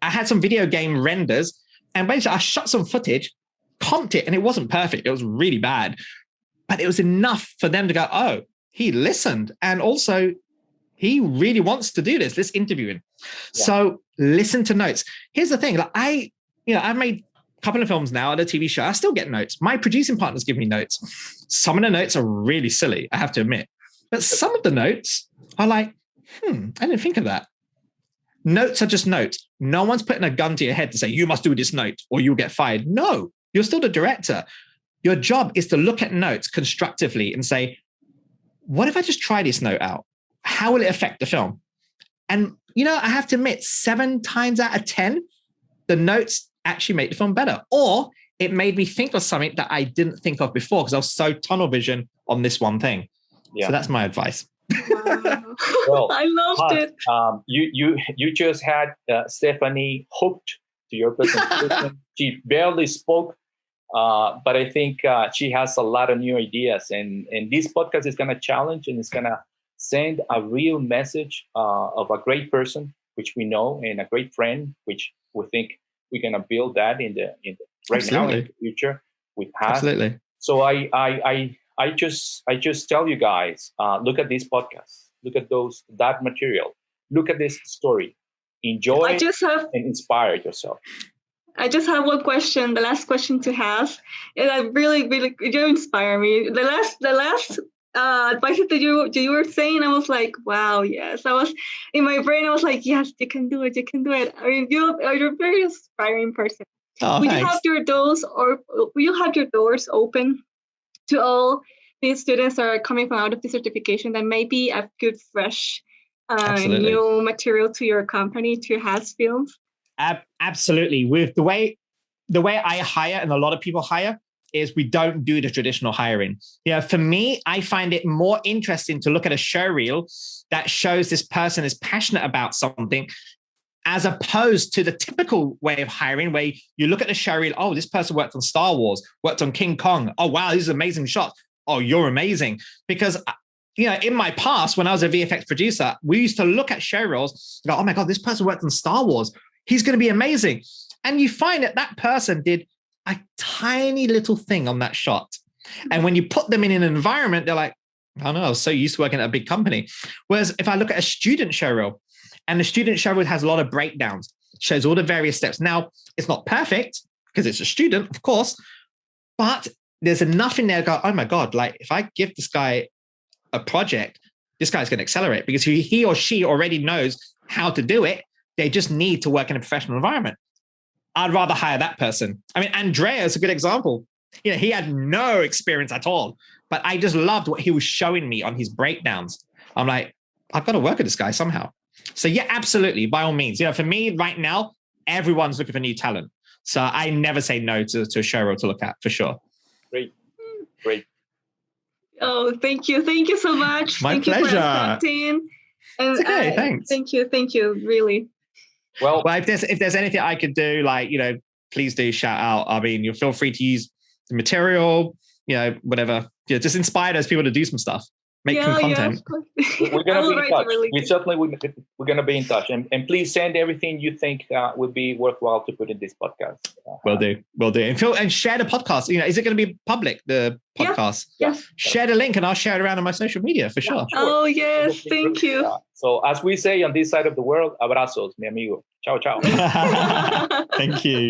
I had some video game renders. And basically, I shot some footage, comped it, and it wasn't perfect. It was really bad. But it was enough for them to go, oh, he listened. And also, he really wants to do this. Let's interview him. Yeah. So listen to notes. Here's the thing. Like I've made a couple of films now at a TV show. I still get notes. My producing partners give me notes. Some of the notes are really silly, I have to admit. But some of the notes are like, I didn't think of that. Notes are just notes. No one's putting a gun to your head to say, you must do this note or you'll get fired. No, you're still the director. Your job is to look at notes constructively and say, what if I just try this note out? How will it affect the film? And, I have to admit, 7 times out of 10, the notes actually make the film better. Or it made me think of something that I didn't think of before because I was so tunnel vision on this one thing. Yeah. So that's my advice. Wow. Well, I loved it. you just had Stephanie hooked to your presentation. She barely spoke, but I think she has a lot of new ideas. And this podcast is going to challenge and it's going to send a real message of a great person, which we know, and a great friend, which we think we're going to build that in the right now in the future with HaZ. Absolutely. So I just tell you guys, look at this podcast, look at that material, look at this story, enjoy it and inspire yourself. I just have one question, the last question to HaZ, and I really, really, you inspire me. The last advice that you were saying, I was like, wow, yes. I was in my brain, I was like, yes, you can do it, you can do it. I mean, you're a very inspiring person. Oh, will thanks. you have your doors open to all these students that are coming from out of the certification that may be a good, fresh, new material to your company, to HaZ Films? Absolutely. With the way I hire and a lot of people hire is we don't do the traditional hiring. For me, I find it more interesting to look at a show reel that shows this person is passionate about something, as opposed to the typical way of hiring where you look at the show reel, oh, this person worked on Star Wars, worked on King Kong. Oh, wow, these are amazing shots. Oh, you're amazing. Because, in my past, when I was a VFX producer, we used to look at show reels and go, oh my God, this person worked on Star Wars. He's going to be amazing. And you find that person did a tiny little thing on that shot. And when you put them in an environment, they're like, I don't know, I was so used to working at a big company. Whereas if I look at a student show reel, and the student show reel has a lot of breakdowns, shows all the various steps. Now, it's not perfect because it's a student, of course, but there's enough in there to go, oh my God, like if I give this guy a project, this guy's going to accelerate because he or she already knows how to do it. They just need to work in a professional environment. I'd rather hire that person. I mean, Andrea is a good example. He had no experience at all, but I just loved what he was showing me on his breakdowns. I'm like, I've got to work with this guy somehow. So yeah, absolutely. By all means, for me right now, everyone's looking for new talent. So I never say no to a show reel to look at for sure. Great. Oh, thank you. Thank you so much. My thank pleasure. You for accepting. And, it's okay. Thanks. Thank you. Really. Well, if there's anything I could do, please do shout out. I mean, you'll feel free to use the material, whatever. Just inspire those people to do some stuff. Make some content. We're going to be in touch. We're going to be in touch. And please send everything you think would be worthwhile to put in this podcast. Will do. And share the podcast. Is it going to be public, the podcast? Yes. Share the link and I'll share it around on my social media for sure. Oh, yes. Thank you. So as we say on this side of the world, abrazos, mi amigo. Ciao, ciao. Thank you.